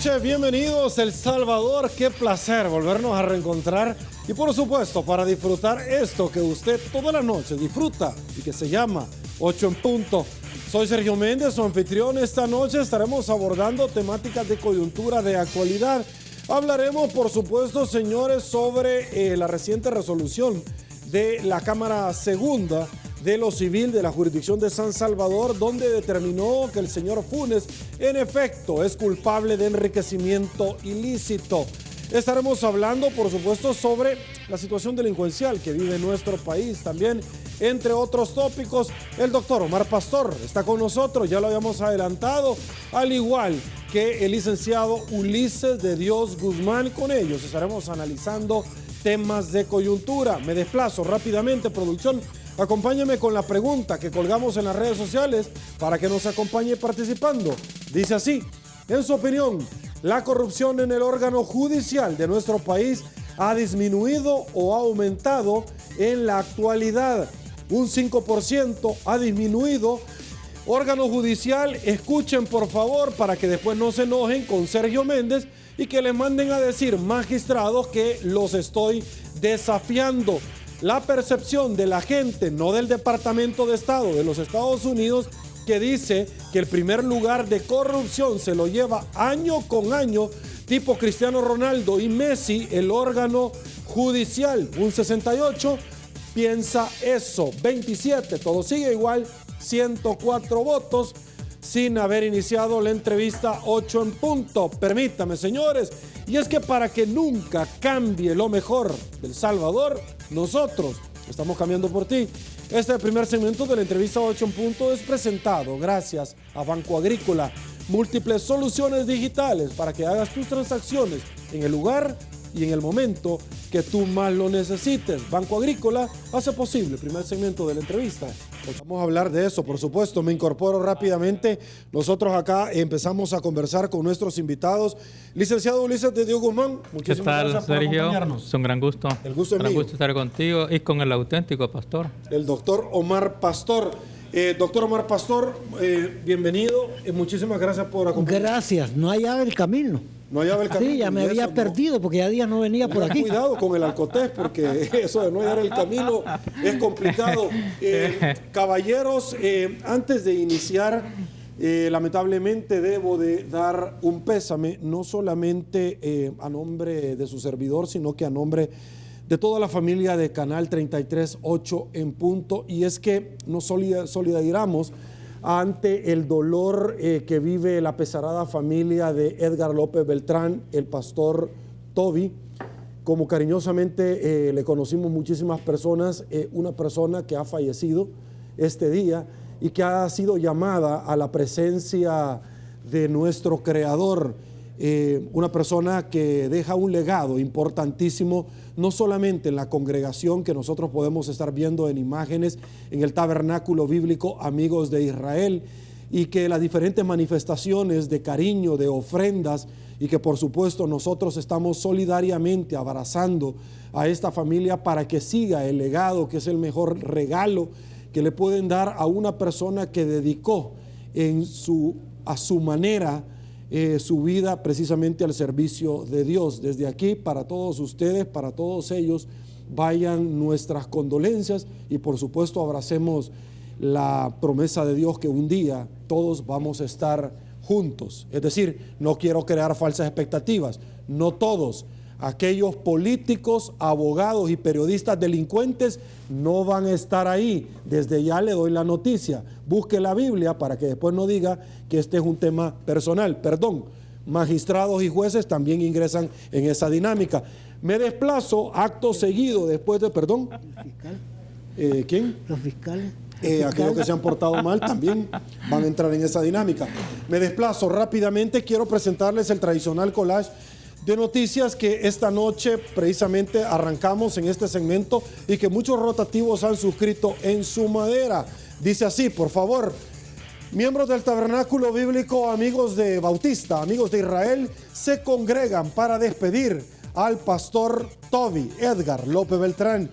noches, bienvenidos El Salvador, qué placer volvernos a reencontrar y por supuesto para disfrutar esto que usted toda la noche disfruta y que se llama 8 en punto. Soy Sergio Méndez, su anfitrión. Esta noche estaremos abordando temáticas de coyuntura de actualidad. Hablaremos, por supuesto, señores, sobre la reciente resolución de la Cámara Segunda de lo Civil de la jurisdicción de San Salvador, donde determinó que el señor Funes, en efecto, es culpable de enriquecimiento ilícito. Estaremos hablando, por supuesto, sobre la situación delincuencial que vive nuestro país. También, entre otros tópicos, el doctor Omar Pastor está con nosotros, ya lo habíamos adelantado, al igual que el licenciado Ulises de Dios Guzmán. Con ellos estaremos analizando temas de coyuntura. Me desplazo rápidamente, producción. Acompáñame con la pregunta que colgamos en las redes sociales para que nos acompañe participando. Dice así: en su opinión, ¿la corrupción en el órgano judicial de nuestro país ha disminuido o ha aumentado en la actualidad? Un 5% ha disminuido. Órgano judicial, escuchen por favor para que después no se enojen con Sergio Méndez y que le manden a decir, magistrados, que los estoy desafiando. La percepción de la gente, no del Departamento de Estado de los Estados Unidos, que dice que el primer lugar de corrupción se lo lleva año con año, tipo Cristiano Ronaldo y Messi, el órgano judicial. Un 68 piensa eso. 27, todo sigue igual, 104 votos, sin haber iniciado la entrevista 8 en punto. Permítame, señores, y es que para que nunca cambie lo mejor del Salvador, nosotros estamos cambiando por ti. Este primer segmento de la entrevista 8 en punto es presentado gracias a Banco Agrícola. Múltiples soluciones digitales para que hagas tus transacciones en el lugar y en el momento que tú más lo necesites. Banco Agrícola hace posible el primer segmento de la entrevista. Vamos a hablar de eso, por supuesto. Me incorporo rápidamente. Nosotros acá empezamos a conversar con nuestros invitados. Licenciado Ulises de Dios Guzmán, muchísimas gracias por acompañarnos. Es un gran gusto. El gusto es mío. Un gusto estar contigo y con el auténtico pastor. El doctor Omar Pastor. Doctor Omar Pastor, bienvenido. Muchísimas gracias por acompañarnos. Gracias. No hallaba el camino. No hallaba el camino. Sí, ya me había perdido porque ya días no venía por aquí. Cuidado con el alcotés, porque eso de no hallar el camino es complicado. Caballeros, antes de iniciar, lamentablemente debo de dar un pésame, no solamente a nombre de su servidor, sino que a nombre de toda la familia de Canal 33, 8 en punto, y es que nos solidarizamos ante el dolor que vive la pesarada familia de Edgar López Beltrán, el pastor Toby. Como cariñosamente le conocimos muchísimas personas, una persona que ha fallecido este día y que ha sido llamada a la presencia de nuestro Creador. Una persona que deja un legado importantísimo, no solamente en la congregación que nosotros podemos estar viendo en imágenes en el tabernáculo bíblico Amigos de Israel, y que las diferentes manifestaciones de cariño, de ofrendas, y que por supuesto nosotros estamos solidariamente abrazando a esta familia para que siga el legado, que es el mejor regalo que le pueden dar a una persona que dedicó a su manera su vida precisamente al servicio de Dios. Desde aquí, para todos ustedes, para todos ellos, vayan nuestras condolencias y por supuesto abracemos la promesa de Dios que un día todos vamos a estar juntos. Es decir, no quiero crear falsas expectativas, no todos. Aquellos políticos, abogados y periodistas delincuentes no van a estar ahí. Desde ya le doy la noticia. Busque la Biblia para que después no diga que este es un tema personal. Perdón, magistrados y jueces también ingresan en esa dinámica. Me desplazo acto seguido después de... ¿Perdón? ¿El fiscal? ¿Quién? Los fiscales. Aquellos que se han portado mal también van a entrar en esa dinámica. Me desplazo rápidamente. Quiero presentarles el tradicional collage de noticias que esta noche precisamente arrancamos en este segmento y que muchos rotativos han suscrito en su madera. Dice así, por favor: miembros del tabernáculo bíblico Amigos de Bautista, Amigos de Israel, se congregan para despedir al pastor Toby Edgar López Beltrán.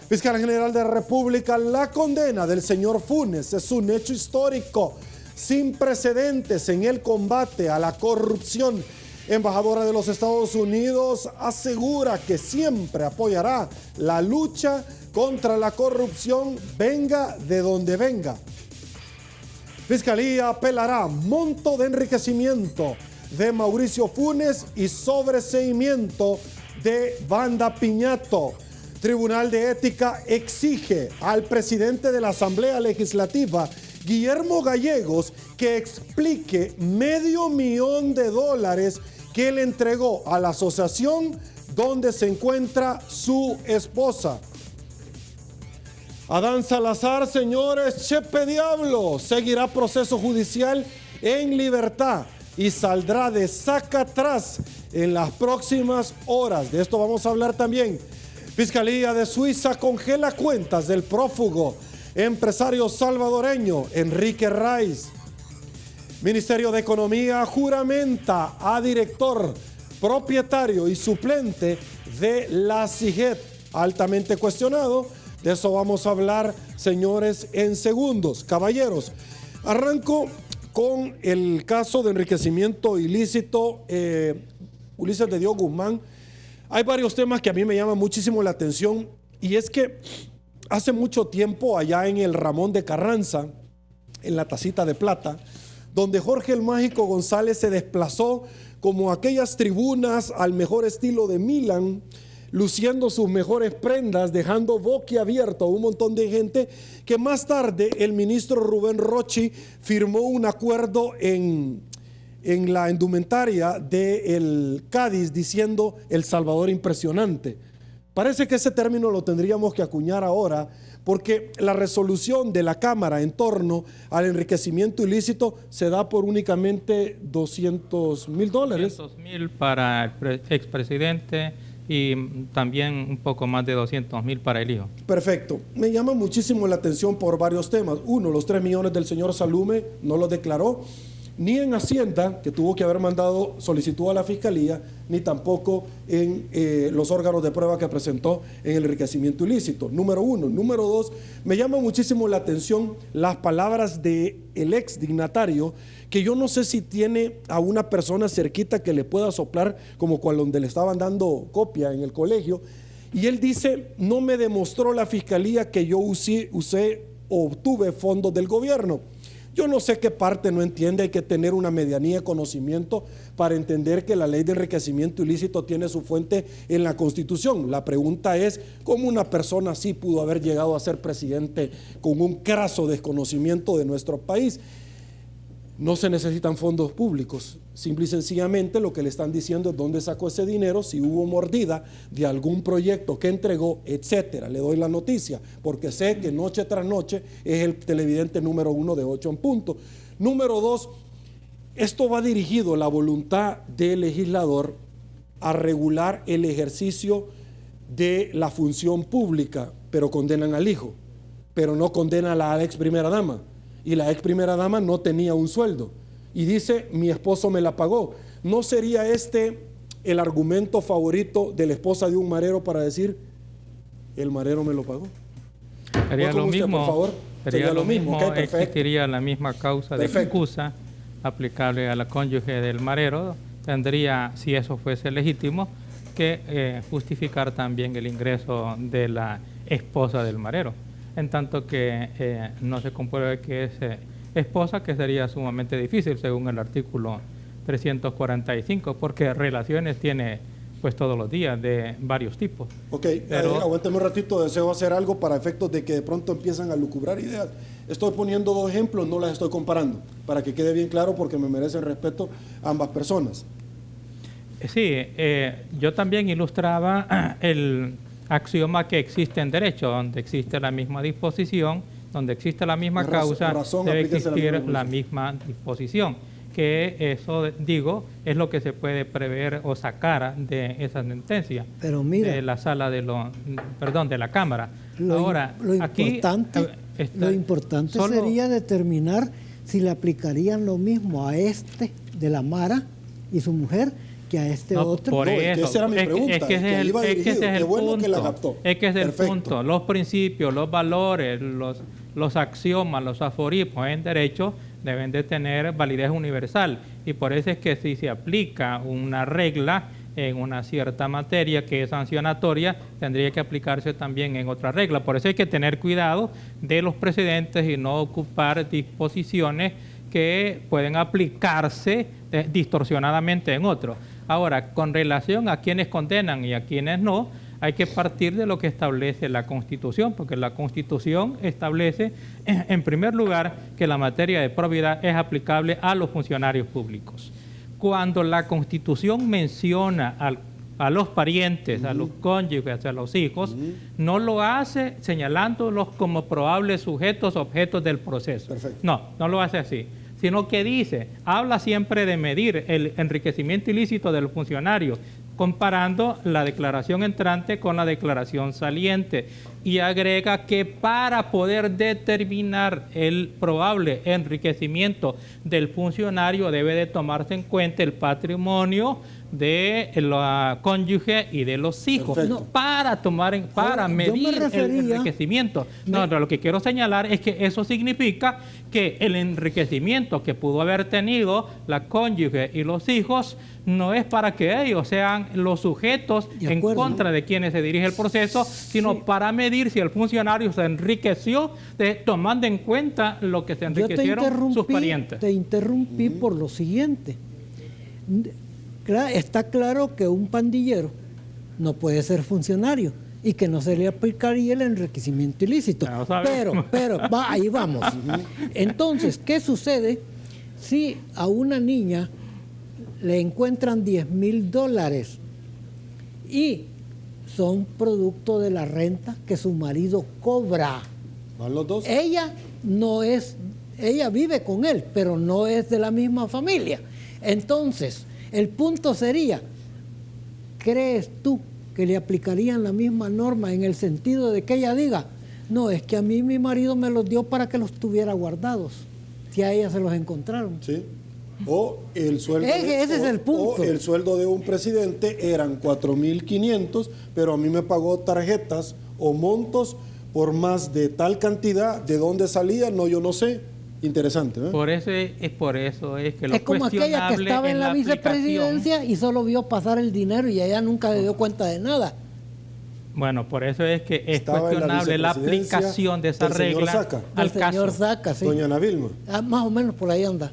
Fiscal General de la República, la condena del señor Funes es un hecho histórico sin precedentes en el combate a la corrupción. embajadora de los Estados Unidos, asegura que siempre apoyará la lucha contra la corrupción, venga de donde venga. Fiscalía apelará monto de enriquecimiento de Mauricio Funes y sobreseimiento de Banda Piñato. Tribunal de Ética exige al presidente de la Asamblea Legislativa, Guillermo Gallegos, que explique $500,000 que le entregó a la asociación donde se encuentra su esposa. Adán Salazar, señores, Chepe Diablo, seguirá proceso judicial en libertad y saldrá de Sacatrás en las próximas horas. De esto vamos a hablar también. Fiscalía de Suiza congela cuentas del prófugo empresario salvadoreño Enrique Raiz. Ministerio de Economía juramenta a director, propietario y suplente de la CIGET, altamente cuestionado. De eso vamos a hablar, señores, en segundos. Caballeros, arranco con el caso de enriquecimiento ilícito, Ulises de Dios Guzmán. Hay varios temas que a mí me llaman muchísimo la atención, y es que hace mucho tiempo allá en el Ramón de Carranza, en la Tacita de Plata, donde Jorge el Mágico González se desplazó como aquellas tribunas al mejor estilo de Milan, luciendo sus mejores prendas, dejando boquiabierto a un montón de gente, que más tarde el ministro Rubén Rochi firmó un acuerdo en la indumentaria del Cádiz diciendo El Salvador impresionante. Parece que ese término lo tendríamos que acuñar ahora, porque la resolución de la Cámara en torno al enriquecimiento ilícito se da por únicamente $200,000. $200,000 para el expresidente y también un poco más de $200,000 para el hijo. Perfecto. Me llama muchísimo la atención por varios temas. Uno, los 3 millones del señor Salume no los declaró, ni en Hacienda, que tuvo que haber mandado solicitud a la Fiscalía, ni tampoco en los órganos de prueba que presentó en el enriquecimiento ilícito. Número uno. Número dos, me llama muchísimo la atención las palabras del ex dignatario, que yo no sé si tiene a una persona cerquita que le pueda soplar, como cuando le estaban dando copia en el colegio, y él dice: no me demostró la Fiscalía que yo usé o obtuve fondos del gobierno. Yo no sé qué parte no entiende. Hay que tener una medianía de conocimiento para entender que la ley de enriquecimiento ilícito tiene su fuente en la Constitución. La pregunta es, ¿cómo una persona así pudo haber llegado a ser presidente con un craso desconocimiento de nuestro país? No se necesitan fondos públicos. Simple y sencillamente lo que le están diciendo es dónde sacó ese dinero, si hubo mordida de algún proyecto que entregó, etcétera. Le doy la noticia porque sé que noche tras noche es el televidente número 1 de 8 en punto. Número 2, esto va dirigido, la voluntad del legislador, a regular el ejercicio de la función pública, pero condenan al hijo, pero no condenan a la ex primera dama. Y la ex primera dama no tenía un sueldo. Y dice: mi esposo me la pagó. ¿No sería este el argumento favorito de la esposa de un marero para decir: el marero me lo pagó? Sería lo usted, mismo, por favor. sería lo mismo. Okay, existiría la misma causa de excusa aplicable a la cónyuge del marero. Tendría, si eso fuese legítimo, que justificar también el ingreso de la esposa del marero, en tanto que no se compruebe que es esposa, que sería sumamente difícil según el artículo 345, porque relaciones tiene pues todos los días de varios tipos. Ok, pero aguántame un ratito, deseo hacer algo para efectos de que de pronto empiezan a lucubrar ideas. Estoy poniendo 2 ejemplos, no las estoy comparando, para que quede bien claro, porque me merecen respeto ambas personas. Sí, yo también ilustraba el axioma que existe en derecho, donde existe la misma disposición, donde existe la misma causa, debe existir la misma disposición, que eso, digo, es lo que se puede prever o sacar de esa sentencia. Pero mira, de la sala de la Cámara. Ahora, lo importante sería determinar si le aplicarían lo mismo a este de la Mara y su mujer que a este otro. Por eso, esa era mi pregunta. Es que ese es el punto. Es que es el punto. Los principios, los valores, los axiomas, los aforismos en derecho deben de tener validez universal. Y por eso es que si se aplica una regla en una cierta materia que es sancionatoria, tendría que aplicarse también en otra regla. Por eso hay que tener cuidado de los precedentes y no ocupar disposiciones que pueden aplicarse distorsionadamente en otros. Ahora, con relación a quienes condenan y a quienes no, hay que partir de lo que establece la Constitución, porque la Constitución establece, en primer lugar, que la materia de probidad es aplicable a los funcionarios públicos. Cuando la Constitución menciona a los parientes, a los cónyuges, a los hijos, no lo hace señalándolos como probables sujetos, objetos del proceso. Perfecto. No lo hace así, sino que dice, habla siempre de medir el enriquecimiento ilícito del funcionario, comparando la declaración entrante con la declaración saliente, y agrega que para poder determinar el probable enriquecimiento del funcionario debe de tomarse en cuenta el patrimonio de la cónyuge y de los hijos, para medir el enriquecimiento. Lo que quiero señalar es que eso significa que el enriquecimiento que pudo haber tenido la cónyuge y los hijos no es para que ellos sean los sujetos en contra de quienes se dirige el proceso, sino para medir si el funcionario se enriqueció tomando en cuenta lo que se enriquecieron sus parientes. Te interrumpí por lo siguiente. Está claro que un pandillero no puede ser funcionario y que no se le aplicaría el enriquecimiento ilícito. Pero ahí vamos. Entonces, ¿qué sucede si a una niña le encuentran $10,000 y son producto de la renta que su marido cobra? ¿Van los dos? Ella vive con él, pero no es de la misma familia. Entonces, el punto sería, ¿crees tú que le aplicarían la misma norma en el sentido de que ella diga, no, es que a mí mi marido me los dio para que los tuviera guardados, si a ella se los encontraron? Sí. O el sueldo ese es el punto. O el sueldo de un presidente eran 4.500, pero a mí me pagó tarjetas o montos por más de tal cantidad. ¿De dónde salía? No, yo no sé. Interesante, ¿eh? Por eso es que lo es como aquella que estaba en la vicepresidencia y solo vio pasar el dinero y ella nunca se dio cuenta de nada. Bueno, por eso es que es cuestionable la aplicación de esa regla al señor Saca, sí. Doña Ana Vilma. Más o menos por ahí anda.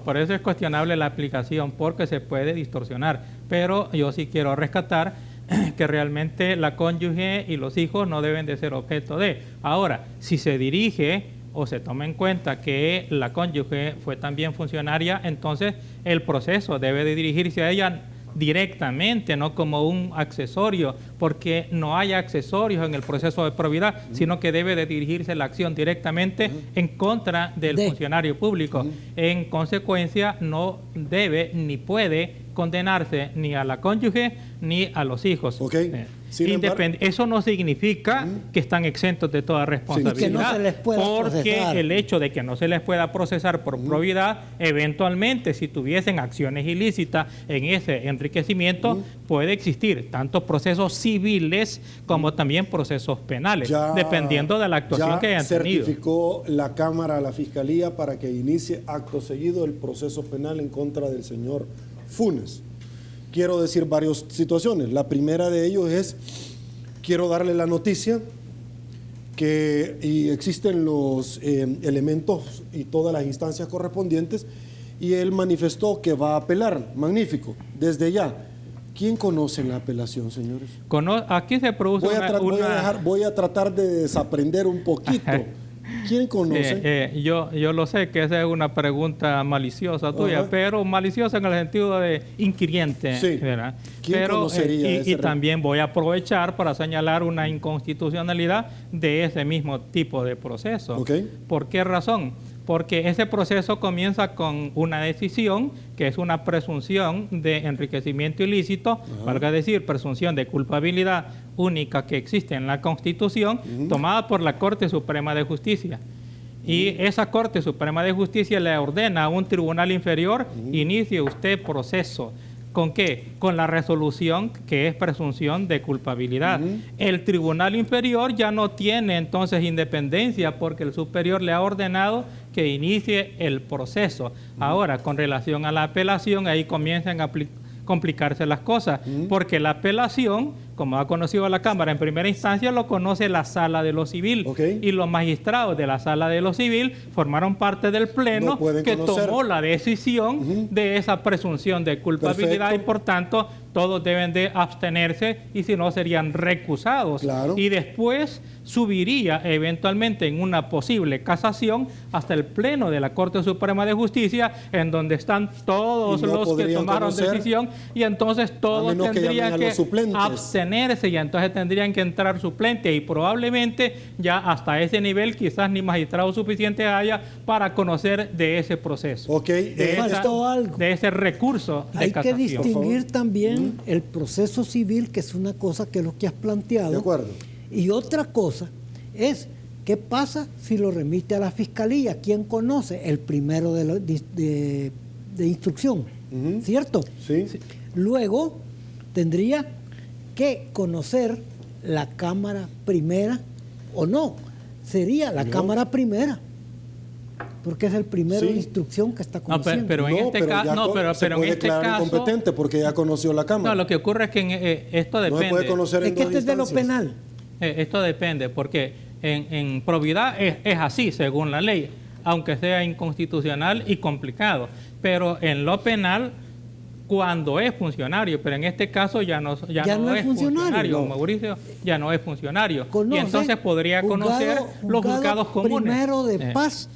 Por eso es cuestionable la aplicación, porque se puede distorsionar. Pero yo sí quiero rescatar que realmente la cónyuge y los hijos no deben de ser objeto de. Ahora, si se dirige o se toma en cuenta que la cónyuge fue también funcionaria, entonces el proceso debe de dirigirse a ella directamente, no como un accesorio, porque no hay accesorios en el proceso de probidad, sino que debe de dirigirse la acción directamente en contra del funcionario público. En consecuencia, no debe ni puede condenarse ni a la cónyuge ni a los hijos. Eso no significa que están exentos de toda responsabilidad, que no se les pueda procesar. El hecho de que no se les pueda procesar por probidad, eventualmente si tuviesen acciones ilícitas en ese enriquecimiento, puede existir tanto procesos civiles como también procesos penales, dependiendo de la actuación que hayan tenido. Certificó la Cámara a la Fiscalía para que inicie acto seguido el proceso penal en contra del señor Funes. Quiero decir varias situaciones. La primera de ellos es, quiero darle la noticia que existen los elementos y todas las instancias correspondientes, y él manifestó que va a apelar. Magnífico. Desde ya, ¿quién conoce la apelación, señores? Aquí se produce voy a tratar de desaprender un poquito. ¿Quién conoce? Yo lo sé que esa es una pregunta maliciosa tuya, pero maliciosa en el sentido de inquiriente. Sí. ¿Verdad? ¿Quién conocería y también voy a aprovechar para señalar una inconstitucionalidad de ese mismo tipo de proceso. Okay. ¿Por qué razón? Porque ese proceso comienza con una decisión que es una presunción de enriquecimiento ilícito, valga decir, presunción de culpabilidad única que existe en la Constitución, tomada por la Corte Suprema de Justicia. Y esa Corte Suprema de Justicia le ordena a un tribunal inferior, inicie usted proceso. ¿Con qué? Con la resolución que es presunción de culpabilidad. El tribunal inferior ya no tiene entonces independencia porque el superior le ha ordenado que inicie el proceso. Ahora, con relación a la apelación, ahí comienzan a complicarse las cosas, porque la apelación, como ha conocido la Cámara en primera instancia, lo conoce la Sala de lo Civil, y los magistrados de la Sala de lo Civil formaron parte del Pleno que tomó la decisión de esa presunción de culpabilidad. Y por tanto todos deben de abstenerse, y si no serían recusados. Y después subiría eventualmente en una posible casación hasta el Pleno de la Corte Suprema de Justicia, en donde están todos los que tomaron decisión, y entonces todos tendrían que abstenerse, y entonces tendrían que entrar suplentes, y probablemente ya hasta ese nivel quizás ni magistrado suficiente haya para conocer de ese proceso, de ese recurso de casación. Hay que distinguir también el proceso civil, que es una cosa que es lo que has planteado. De acuerdo. Y otra cosa es, ¿qué pasa si lo remite a la fiscalía? ¿Quién conoce? El primero de instrucción, ¿cierto? Sí. Luego tendría que conocer la Cámara Primera, o no, sería la Cámara Primera, porque es el primero de instrucción que está conociendo. Pero en este caso, pero en este caso incompetente porque ya conoció la Cámara. No, lo que ocurre es que esto depende. No se puede conocer en es que este es de lo penal. Esto depende, porque en probidad es así, según la ley, aunque sea inconstitucional y complicado. Pero en lo penal, cuando es funcionario, pero en este caso ya no es funcionario, Mauricio, ya no es funcionario. Conoce, y entonces podría conocer los juzgados comunes. Primero de paz,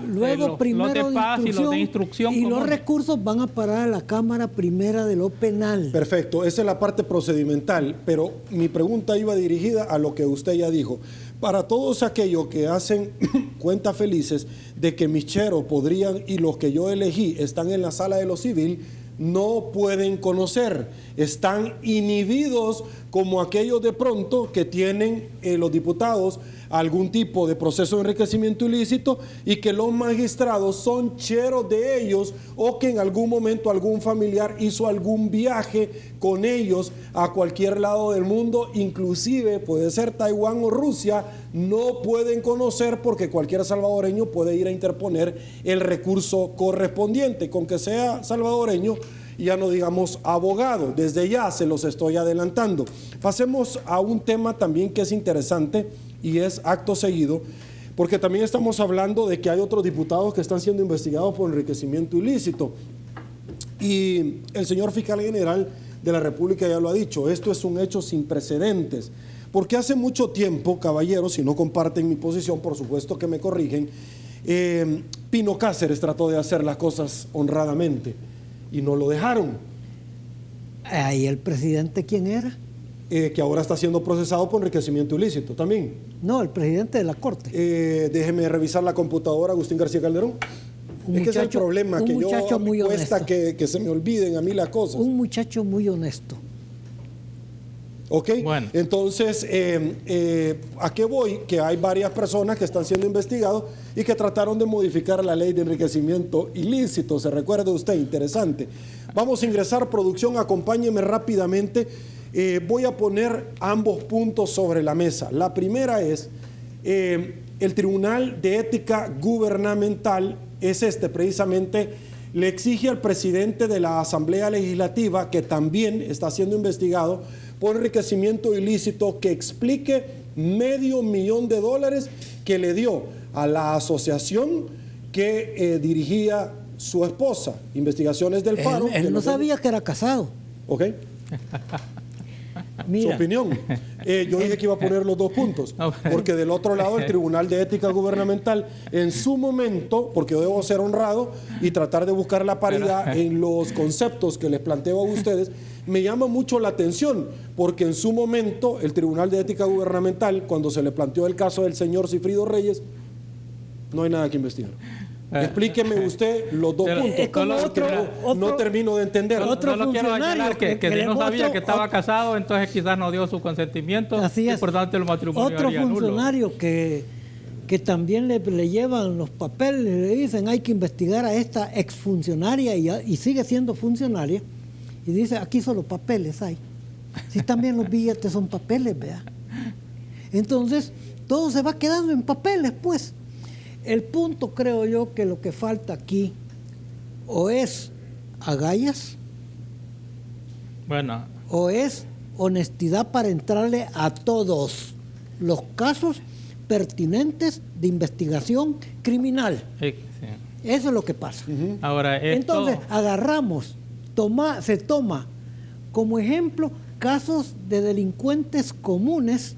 luego primero de paz y los de instrucción. Y los recursos van a parar a la Cámara Primera de lo penal. Perfecto, esa es la parte procedimental, pero mi pregunta iba dirigida a lo que usted ya dijo. Para todos aquellos que hacen cuentas felices de que mis cheros podrían, y los que yo elegí están en la Sala de lo Civil, no pueden conocer, están inhibidos como aquellos de pronto que tienen los diputados algún tipo de proceso de enriquecimiento ilícito y que los magistrados son cheros de ellos, o que en algún momento algún familiar hizo algún viaje con ellos a cualquier lado del mundo, inclusive puede ser Taiwán o Rusia. No pueden conocer porque cualquier salvadoreño puede ir a interponer el recurso correspondiente, con que sea salvadoreño, ya no digamos abogado. Desde ya se los estoy adelantando. Pasemos a un tema también que es interesante, y es acto seguido, porque también estamos hablando de que hay otros diputados que están siendo investigados por enriquecimiento ilícito, y el señor fiscal general de la República ya lo ha dicho. Esto es un hecho sin precedentes, porque hace mucho tiempo, caballeros, si no comparten mi posición, por supuesto que me corrigen, Pino Cáceres trató de hacer las cosas honradamente y no lo dejaron. ¿Ahí el presidente quién era? Que ahora está siendo procesado por enriquecimiento ilícito también. No, el presidente de la Corte. Déjeme revisar la computadora, Agustín García Calderón. Es que es el problema, que yo me cuesta que se me olviden a mí las cosas. Un muchacho muy honesto. ¿Ok? Bueno. Entonces, ¿a qué voy? Que hay varias personas que están siendo investigados y que trataron de modificar la ley de enriquecimiento ilícito. ¿Se recuerda usted? Interesante. Vamos a ingresar, producción, acompáñeme rápidamente. Voy a poner ambos puntos sobre la mesa. La primera es, el Tribunal de Ética Gubernamental precisamente le exige al presidente de la Asamblea Legislativa, que también está siendo investigado por enriquecimiento ilícito, que explique $500,000 que le dio a la asociación que dirigía su esposa, Investigaciones del Faro. Él no sabía que era casado. ¿Ok? Mira. Su opinión. Yo dije que iba a poner los dos puntos, porque del otro lado el Tribunal de Ética Gubernamental en su momento, porque yo debo ser honrado y tratar de buscar la paridad en los conceptos que les planteo a ustedes, me llama mucho la atención, porque en su momento el Tribunal de Ética Gubernamental, cuando se le planteó el caso del señor Cifrido Reyes, no hay nada que investigar. Explíqueme usted los dos puntos. No termino de entender. No lo quiero señalar que si no sabía que estaba casado, entonces quizás no dio su consentimiento. Así es. Y por tanto el matrimonio otro funcionario nulo. Que también le llevan los papeles, le dicen hay que investigar a esta exfuncionaria y sigue siendo funcionaria, y dice, aquí solo papeles hay. Si también los billetes son papeles, vea. Entonces, todo se va quedando en papeles, pues. El punto, creo yo, que lo que falta aquí o es agallas, bueno, o es honestidad para entrarle a todos los casos pertinentes de investigación criminal. Sí. Eso es lo que pasa. Ahora, entonces, agarramos, se toma como ejemplo casos de delincuentes comunes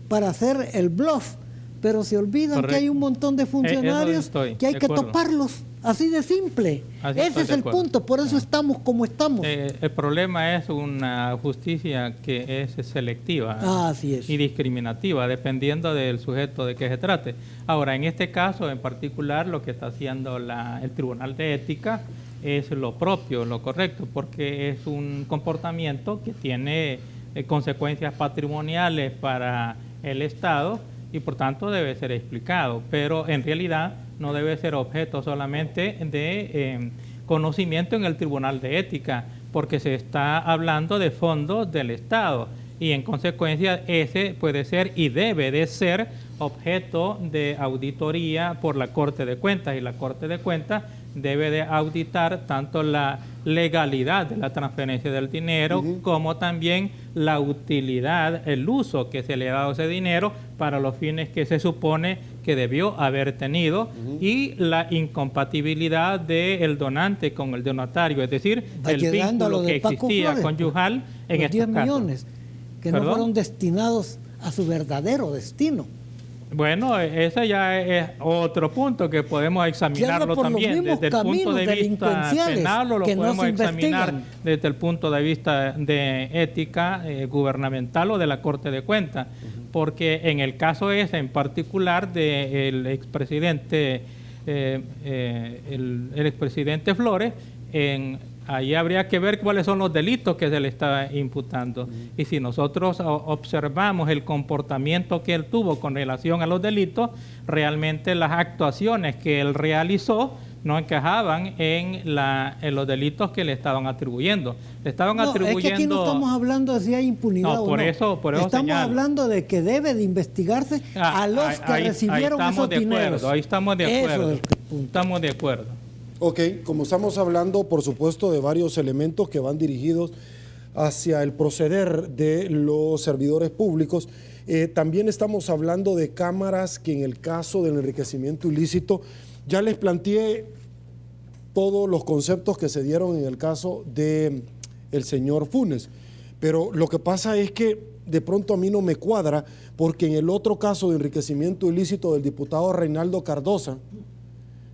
para hacer el bluff, pero se olvidan que hay un montón de funcionarios que hay que toparlos, así de simple. Ese es el punto, por eso estamos como estamos. El problema es una justicia que es selectiva así es. Y discriminativa, dependiendo del sujeto de que se trate. Ahora, en este caso en particular, lo que está haciendo el Tribunal de Ética es lo propio, lo correcto, porque es un comportamiento que tiene consecuencias patrimoniales para el Estado y por tanto debe ser explicado, pero en realidad no debe ser objeto solamente de conocimiento en el Tribunal de Ética, porque se está hablando de fondos del Estado y en consecuencia ese puede ser y debe de ser objeto de auditoría por la Corte de Cuentas, y la Corte de Cuentas debe de auditar tanto la legalidad de la transferencia del dinero como también la utilidad, el uso que se le ha dado a ese dinero para los fines que se supone que debió haber tenido y la incompatibilidad del donante con el donatario, es decir, el vínculo que existía Flores, conyugal en estos 10 millones que no fueron destinados a su verdadero destino. Bueno, ese ya es otro punto que podemos examinarlo también desde el punto de vista penal, o lo podemos examinar desde el punto de vista de ética gubernamental o de la Corte de Cuentas, porque en el caso ese en particular del expresidente, el expresidente Flores, ahí habría que ver cuáles son los delitos que se le está imputando. Y si nosotros observamos el comportamiento que él tuvo con relación a los delitos, realmente las actuaciones que él realizó no encajaban en los delitos que le estaban atribuyendo. Le estaban atribuyendo... Es que aquí no estamos hablando de si hay impunidad o no. Eso estamos hablando de que debe de investigarse a los que recibieron esos dineros. Ahí estamos de acuerdo. Eso es el punto. Estamos de acuerdo. Ok, como estamos hablando, por supuesto, de varios elementos que van dirigidos hacia el proceder de los servidores públicos, también estamos hablando de cámaras que en el caso del enriquecimiento ilícito, ya les planteé todos los conceptos que se dieron en el caso del señor Funes, pero lo que pasa es que de pronto a mí no me cuadra, porque en el otro caso de enriquecimiento ilícito del diputado Reinaldo Cardosa,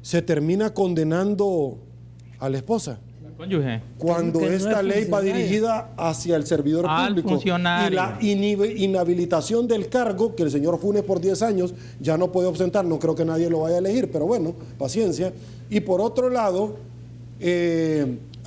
se termina condenando a la esposa. Cónyuge. Cuando esta ley va dirigida hacia el servidor público y la inhabilitación del cargo, que el señor Funes por 10 años ya no puede ostentar, no creo que nadie lo vaya a elegir, pero bueno, paciencia. Y por otro lado,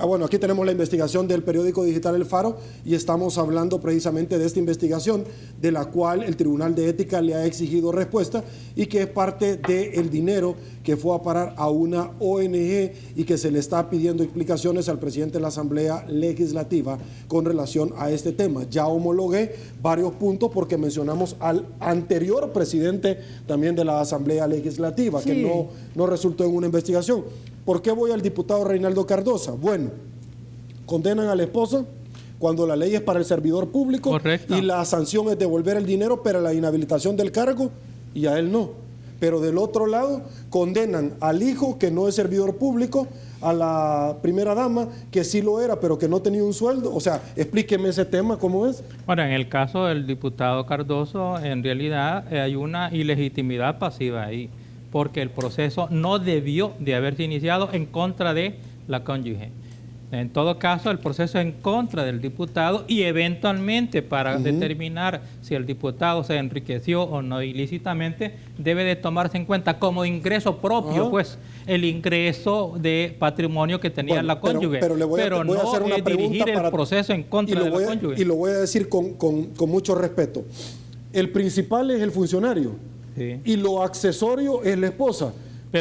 bueno, aquí tenemos la investigación del periódico digital El Faro y estamos hablando precisamente de esta investigación de la cual el Tribunal de Ética le ha exigido respuesta y que es parte del dinero que fue a parar a una ONG y que se le está pidiendo explicaciones al presidente de la Asamblea Legislativa con relación a este tema. Ya homologué varios puntos porque mencionamos al anterior presidente también de la Asamblea Legislativa, sí, que no resultó en una investigación. ¿Por qué voy al diputado Reinaldo Cardosa? Bueno, condenan a la esposa cuando la ley es para el servidor público. Correcto. Y la sanción es devolver el dinero, pero la inhabilitación del cargo, y a él no. Pero del otro lado, condenan al hijo que no es servidor público, a la primera dama que sí lo era, pero que no tenía un sueldo. O sea, explíqueme ese tema, ¿cómo es? Bueno, en el caso del diputado Cardoso, en realidad hay una ilegitimidad pasiva ahí, porque el proceso no debió de haberse iniciado en contra de la cónyuge. En todo caso, el proceso es en contra del diputado y eventualmente para determinar si el diputado se enriqueció o no ilícitamente, debe de tomarse en cuenta como ingreso propio, pues, el ingreso de patrimonio que tenía la cónyuge. Pero le voy a hacer una pregunta dirigir el proceso en contra de la cónyuge. Y lo voy a decir con mucho respeto. El principal es el funcionario. Sí. Y lo accesorio es la esposa.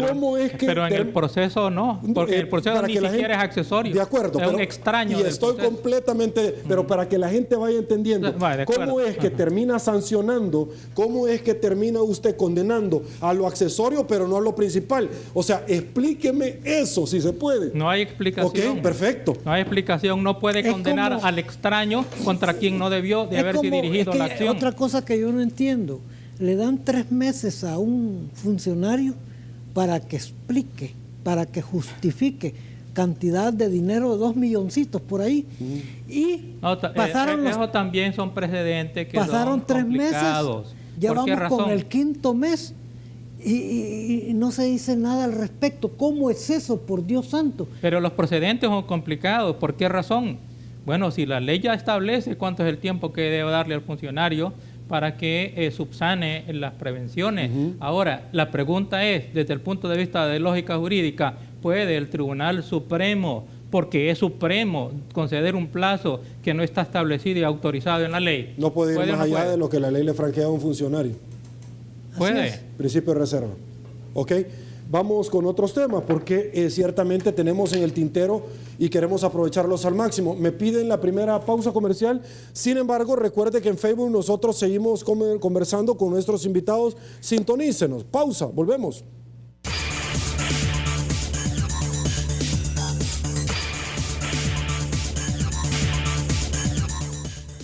¿cómo es que... Pero en el proceso no, porque el proceso ni siquiera es accesorio. De acuerdo. Es un extraño. Y estoy completamente... Pero para que la gente vaya entendiendo, ¿cómo es que termina sancionando? ¿Cómo es que termina usted condenando a lo accesorio, pero no a lo principal? O sea, explíqueme eso, si se puede. No hay explicación. Ok, perfecto. No hay explicación. No puede condenar al extraño contra quien no debió de haberse dirigido la acción. Otra cosa que yo no entiendo. Le dan 3 meses a un funcionario para que explique, para que justifique cantidad de dinero de 2 milloncitos por ahí. Y pasaron eso también son precedentes que pasaron 3 meses, ya vamos con el 5.º mes y no se dice nada al respecto. ¿Cómo es eso, por Dios santo? Pero los precedentes son complicados. ¿Por qué razón? Bueno, si la ley ya establece cuánto es el tiempo que debe darle al funcionario para que subsane las prevenciones. Ahora, la pregunta es, desde el punto de vista de lógica jurídica, ¿puede el Tribunal Supremo, porque es supremo, conceder un plazo que no está establecido y autorizado en la ley? No puede ir más allá de lo que la ley le franquea a un funcionario. Puede. Principio de reserva. ¿Ok? Vamos con otros temas, porque ciertamente tenemos en el tintero y queremos aprovecharlos al máximo. Me piden la primera pausa comercial. Sin embargo, recuerde que en Facebook nosotros seguimos conversando con nuestros invitados. Sintonícenos. Pausa, volvemos.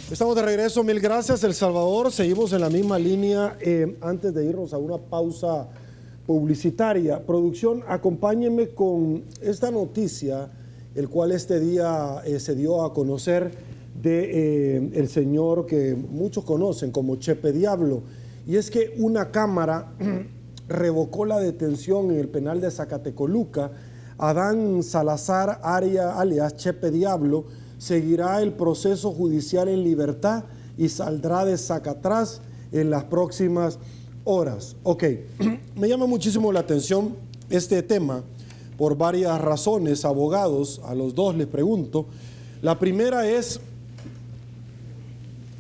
Estamos de regreso, mil gracias, El Salvador. Seguimos en la misma línea antes de irnos a una pausa publicitaria. Producción, acompáñenme con esta noticia, el cual este día se dio a conocer de el señor que muchos conocen como Chepe Diablo. Y es que una cámara revocó la detención en el penal de Zacatecoluca. Adán Salazar alias Chepe Diablo seguirá el proceso judicial en libertad y saldrá de Zacatrás en las próximas horas. Ok, me llama muchísimo la atención este tema por varias razones. Abogados, a los dos les pregunto. La primera es,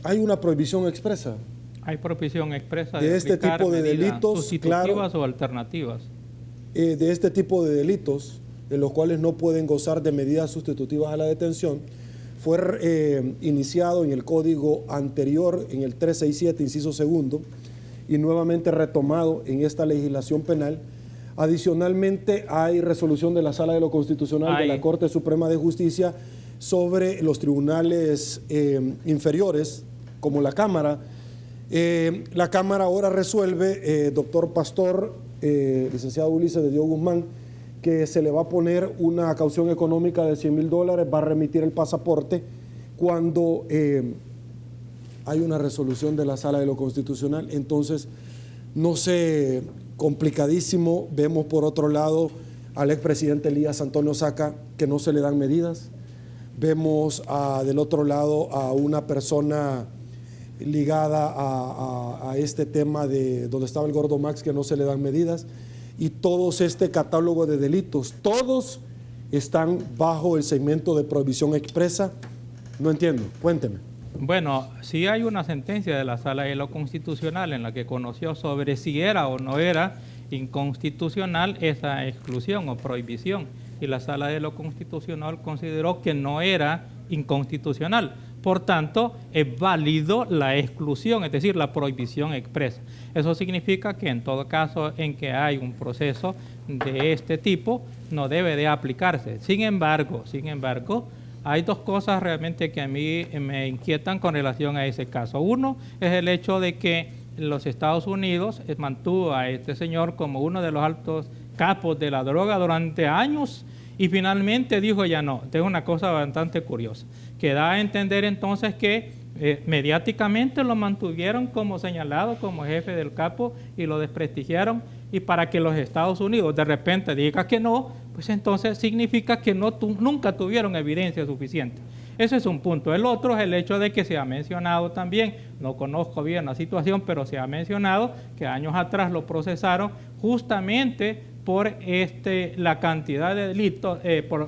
¿hay una prohibición expresa? Hay prohibición expresa de este tipo de delitos, sustitutivas o alternativas. De este tipo de delitos, de los cuales no pueden gozar de medidas sustitutivas a la detención. Fue iniciado en el código anterior, en el 367, inciso segundo, y nuevamente retomado en esta legislación penal. Adicionalmente, hay resolución de la Sala de lo Constitucional de la Corte Suprema de Justicia sobre los tribunales inferiores, como la Cámara. La Cámara ahora resuelve, doctor Pastor, licenciado Ulises de Dios Guzmán, que se le va a poner una caución económica de $100,000, va a remitir el pasaporte cuando hay una resolución de la Sala de lo Constitucional. Entonces, no sé, complicadísimo. Vemos por otro lado al expresidente Elías Antonio Saca, que no se le dan medidas. Vemos del otro lado a una persona ligada a este tema de donde estaba el Gordo Max, que no se le dan medidas. Y todos este catálogo de delitos, todos están bajo el segmento de prohibición expresa. No entiendo, cuénteme. Bueno, sí hay una sentencia de la Sala de lo Constitucional en la que conoció sobre si era o no era inconstitucional esa exclusión o prohibición. Y la Sala de lo Constitucional consideró que no era inconstitucional. Por tanto, es válido la exclusión, es decir, la prohibición expresa. Eso significa que en todo caso en que hay un proceso de este tipo, no debe de aplicarse. Sin embargo, hay dos cosas realmente que a mí me inquietan con relación a ese caso. Uno es el hecho de que los Estados Unidos mantuvo a este señor como uno de los altos capos de la droga durante años y finalmente dijo ya no. Es una cosa bastante curiosa, que da a entender entonces que mediáticamente lo mantuvieron como señalado como jefe del capo y lo desprestigiaron, y para que los Estados Unidos de repente diga que no, pues entonces significa que nunca tuvieron evidencia suficiente. Ese es un punto. El otro es el hecho de que se ha mencionado también, no conozco bien la situación, pero se ha mencionado que años atrás lo procesaron justamente por la cantidad de delitos,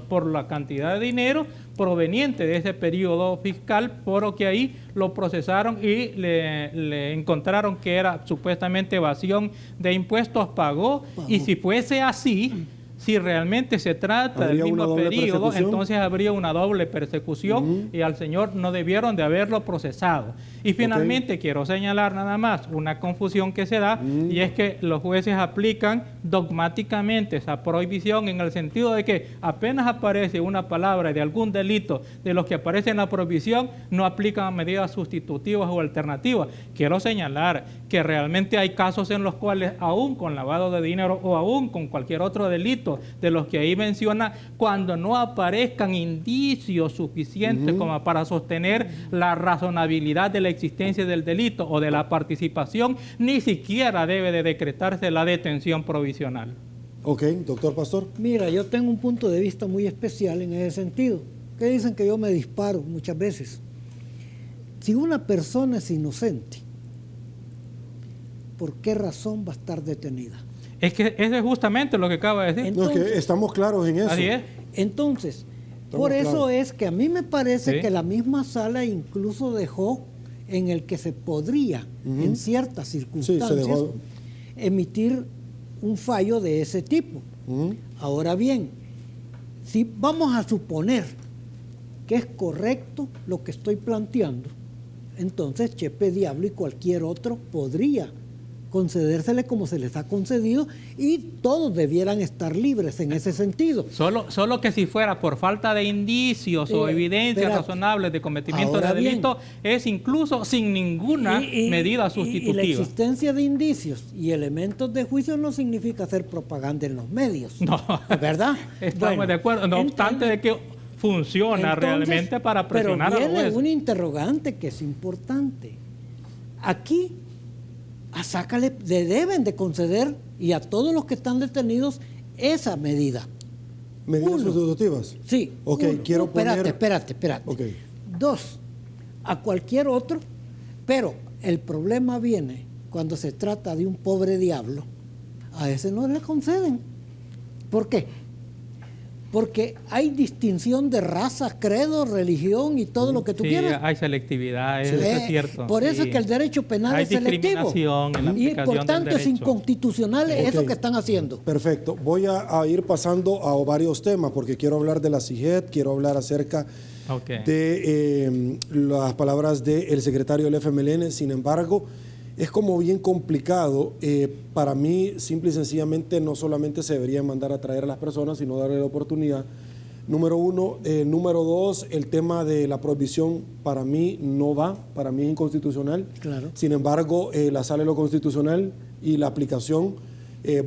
por la cantidad de dinero, proveniente de ese periodo fiscal, por lo que ahí lo procesaron y le encontraron que era supuestamente evasión de impuestos, pagó. Y si fuese así, si realmente se trata del mismo periodo, entonces habría una doble persecución y al señor no debieron de haberlo procesado. Y finalmente quiero señalar nada más una confusión que se da, y es que los jueces aplican dogmáticamente esa prohibición en el sentido de que apenas aparece una palabra de algún delito de los que aparece en la prohibición, no aplican medidas sustitutivas o alternativas. Quiero señalar que realmente hay casos en los cuales aún con lavado de dinero o aún con cualquier otro delito de los que ahí menciona, cuando no aparezcan indicios suficientes como para sostener la razonabilidad de la existencia del delito o de la participación, ni siquiera debe de decretarse la detención provisional. Ok, doctor Pastor. Mira, yo tengo un punto de vista muy especial en ese sentido, que dicen que yo me disparo muchas veces. Si una persona es inocente, ¿por qué razón va a estar detenida? Es que eso es justamente lo que acaba de decir. Entonces, no, es que estamos claros en eso. Así es. Entonces, por eso es que a mí me parece que la misma sala incluso dejó en el que se podría, en ciertas circunstancias, emitir un fallo de ese tipo. Ahora bien, si vamos a suponer que es correcto lo que estoy planteando, entonces Chepe Diablo y cualquier otro podría concedérsele como se les ha concedido y todos debieran estar libres en ese sentido. Solo que si fuera por falta de indicios o evidencias razonables de cometimiento de delito, es incluso sin ninguna medida sustitutiva. Y la existencia de indicios y elementos de juicio no significa hacer propaganda en los medios. No. ¿Verdad? Estamos de acuerdo, no obstante de que funciona realmente para presionar a los jueces. Pero viene un interrogante que es importante. Aquí a Sácale le deben de conceder y a todos los que están detenidos esa medida. ¿Medidas sustitutivas? Sí. Ok, quiero poner... Espérate. Okay. 2, a cualquier otro, pero el problema viene cuando se trata de un pobre diablo, a ese no le conceden. ¿Por qué? Porque hay distinción de raza, credo, religión y todo lo que tú quieras. Hay selectividad, eso es cierto. Por eso es que el derecho penal es selectivo. Y por tanto es inconstitucional eso que están haciendo. Perfecto. Voy a ir pasando a varios temas porque quiero hablar de la CIGED, quiero hablar acerca de las palabras del secretario del FMLN. Sin embargo, es como bien complicado. Para mí, simple y sencillamente, no solamente se debería mandar a traer a las personas, sino darle la oportunidad. Número uno. Número dos, el tema de la prohibición para mí no va, para mí es inconstitucional. Claro. Sin embargo, la sala de lo constitucional y la aplicación,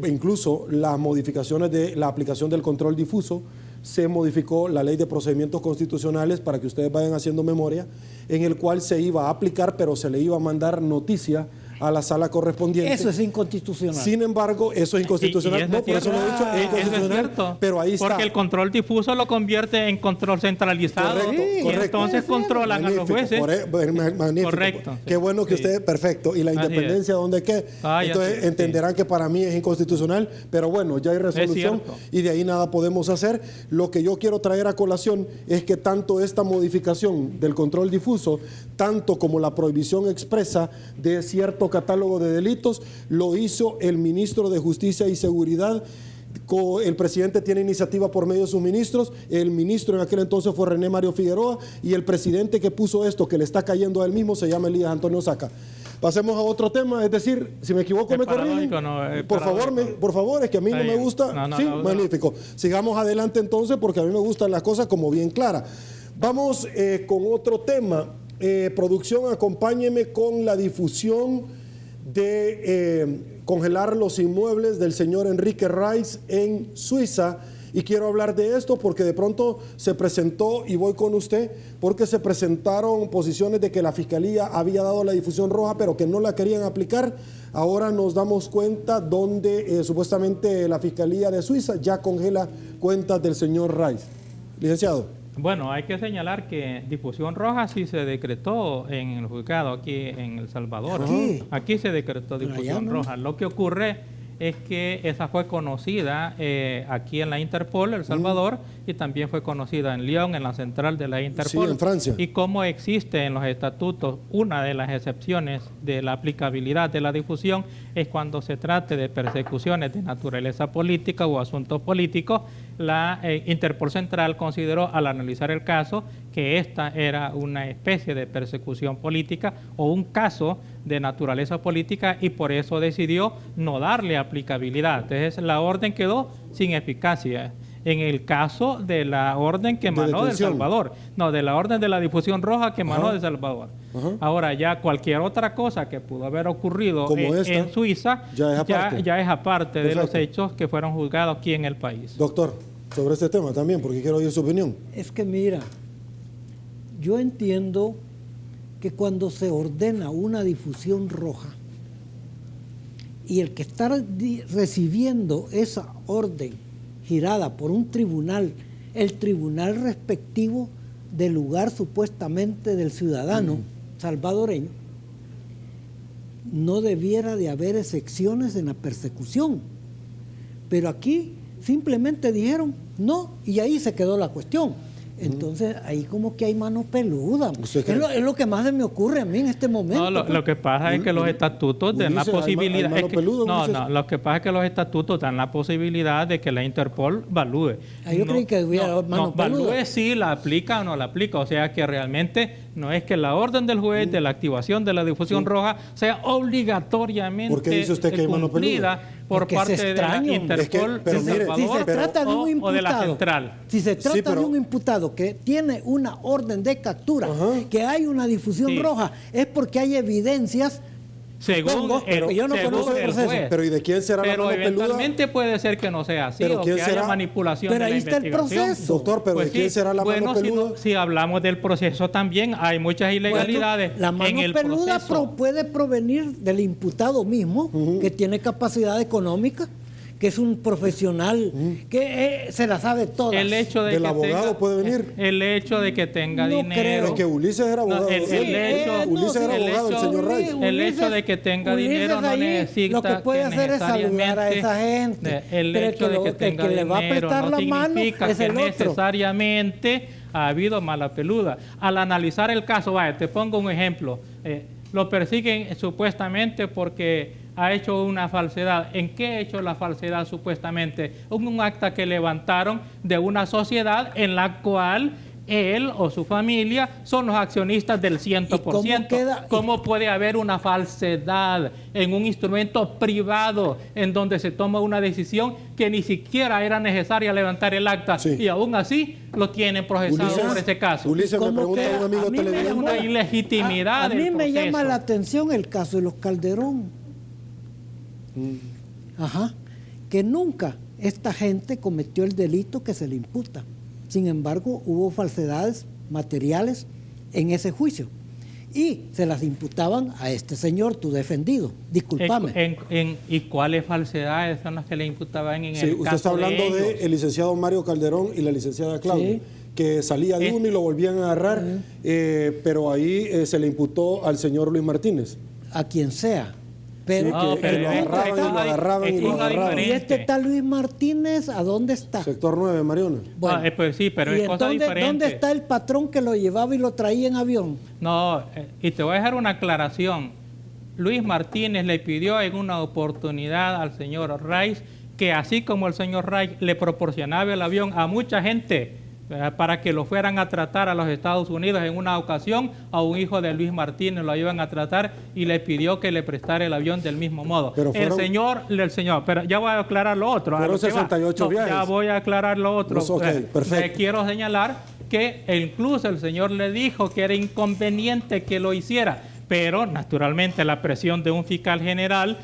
incluso las modificaciones de la aplicación del control difuso, se modificó la ley de procedimientos constitucionales, para que ustedes vayan haciendo memoria, en el cual se iba a aplicar, pero se le iba a mandar noticia a la sala correspondiente. Eso es inconstitucional. Sin embargo, eso es inconstitucional. No, por eso lo he dicho, es inconstitucional. Es pero ahí está. Porque el control difuso lo convierte en control centralizado. Correcto. Entonces controlan a los jueces. Magnífico. Correcto. Qué bueno que ustedes, perfecto. ¿Y la independencia dónde qué? Entonces entenderán que para mí es inconstitucional, pero bueno, ya hay resolución y de ahí nada podemos hacer. Lo que yo quiero traer a colación es que tanto esta modificación del control difuso, tanto como la prohibición expresa de cierto catálogo de delitos, lo hizo el ministro de Justicia y Seguridad. El presidente tiene iniciativa por medio de sus ministros. El ministro en aquel entonces fue René Mario Figueroa, y el presidente que puso esto, que le está cayendo a él mismo, se llama Elías Antonio Saca. Pasemos a otro tema, es decir, si me equivoco me corrigen. Por favor, es que a mí no me gusta. Magnífico. Sigamos adelante entonces, porque a mí me gustan las cosas como bien claras. Vamos con otro tema. Producción, acompáñeme con la difusión de congelar los inmuebles del señor Enrique Reis en Suiza. Y quiero hablar de esto porque de pronto se presentó, y voy con usted, porque se presentaron posiciones de que la Fiscalía había dado la difusión roja, pero que no la querían aplicar. Ahora nos damos cuenta donde supuestamente la Fiscalía de Suiza ya congela cuentas del señor Reis. Licenciado. Bueno, hay que señalar que difusión roja sí se decretó en el juzgado aquí en El Salvador. Aquí se decretó difusión roja. Lo que ocurre es que esa fue conocida aquí en la Interpol, El Salvador, y también fue conocida en Lyon, en la central de la Interpol. Sí, en Francia. Y como existe en los estatutos, una de las excepciones de la aplicabilidad de la difusión es cuando se trate de persecuciones de naturaleza política o asuntos políticos. La Interpol Central consideró, al analizar el caso, que esta era una especie de persecución política o un caso de naturaleza política, y por eso decidió no darle aplicabilidad. Entonces la orden quedó sin eficacia. En el caso de la orden que emanó de El Salvador, no, de la orden de la difusión roja que emanó de El Salvador. Ahora ya cualquier otra cosa que pudo haber ocurrido en Suiza ya es aparte de los hechos que fueron juzgados aquí en el país. Doctor, sobre este tema también, porque quiero oír su opinión. Es que mira, yo entiendo que cuando se ordena una difusión roja y el que está recibiendo esa orden girada por un tribunal, el tribunal respectivo del lugar supuestamente del ciudadano salvadoreño, no debiera de haber excepciones en la persecución. Pero aquí simplemente dijeron no y ahí se quedó la cuestión. Entonces ahí como que hay mano peluda. Es lo que más se me ocurre a mí en este momento. No, lo que pasa es que los estatutos dan la posibilidad. Lo que pasa es que los estatutos dan la posibilidad de que la Interpol evalúe. Yo creí que hubiera mano peluda. Evalúe si la aplica o no la aplica. O sea que realmente no es que la orden del juez de la activación de la difusión roja sea obligatoriamente cumplida por parte de la Interpol si se trata de un imputado, o de la central. Si se trata de un imputado que tiene una orden de captura, que hay una difusión roja, es porque hay evidencias. Yo no conozco el proceso. Pero ¿y de quién será la mano peluda? Pero eventualmente puede ser que no sea así, o que haya manipulación de la investigación. Pero ahí está el proceso. Doctor, pero ¿de quién será la mano peluda? Si hablamos del proceso también, hay muchas ilegalidades en el proceso. La mano peluda puede provenir del imputado mismo, que tiene capacidad económica, que es un profesional, que se la sabe todas. El hecho de ¿Del que abogado puede venir? El hecho de que tenga dinero. Creo. Es que Ulises era abogado. Ulises era abogado, el señor Rice. El hecho de que tenga dinero no necesita. Lo que puede hacer es saludar a esa gente. El hecho de que tenga dinero no significa que necesariamente ha habido mala peluda. Al analizar el caso, te pongo un ejemplo. Lo persiguen supuestamente porque ha hecho una falsedad. ¿En qué ha hecho la falsedad supuestamente? Un acta que levantaron de una sociedad en la cual él o su familia son los accionistas del 100%. ¿Cómo puede haber una falsedad en un instrumento privado en donde se toma una decisión que ni siquiera era necesaria levantar el acta? Y aún así lo tienen procesado por ese caso. Ulises me pregunta a un amigo televidente. Es una ilegitimidad. A mí me llama la atención el caso de los Calderón. Que nunca esta gente cometió el delito que se le imputa. Sin embargo, hubo falsedades materiales en ese juicio y se las imputaban a este señor, tu defendido. Discúlpame. ¿Y cuáles falsedades son las que le imputaban en el caso? Usted está hablando del licenciado Mario Calderón y la licenciada Claudia, que salía de uno y lo volvían a agarrar, pero ahí se le imputó al señor Luis Martínez. A quien sea. Pero lo agarraban y lo agarraban. ¿Y este tal Luis Martínez a dónde está? Sector 9, Mariona. Bueno, pues sí, pero es cosa diferente. ¿Dónde está el patrón que lo llevaba y lo traía en avión? No, y te voy a dejar una aclaración. Luis Martínez le pidió en una oportunidad al señor Rice que así como el señor Rice le proporcionaba el avión a mucha gente para que lo fueran a tratar a los Estados Unidos, en una ocasión a un hijo de Luis Martínez lo iban a tratar y le pidió que le prestara el avión del mismo modo. El señor, pero ya voy a aclarar lo otro. Fueron 68 viajes. Ya voy a aclarar lo otro. Perfecto. Quiero señalar que incluso el señor le dijo que era inconveniente que lo hiciera, pero naturalmente la presión de un fiscal general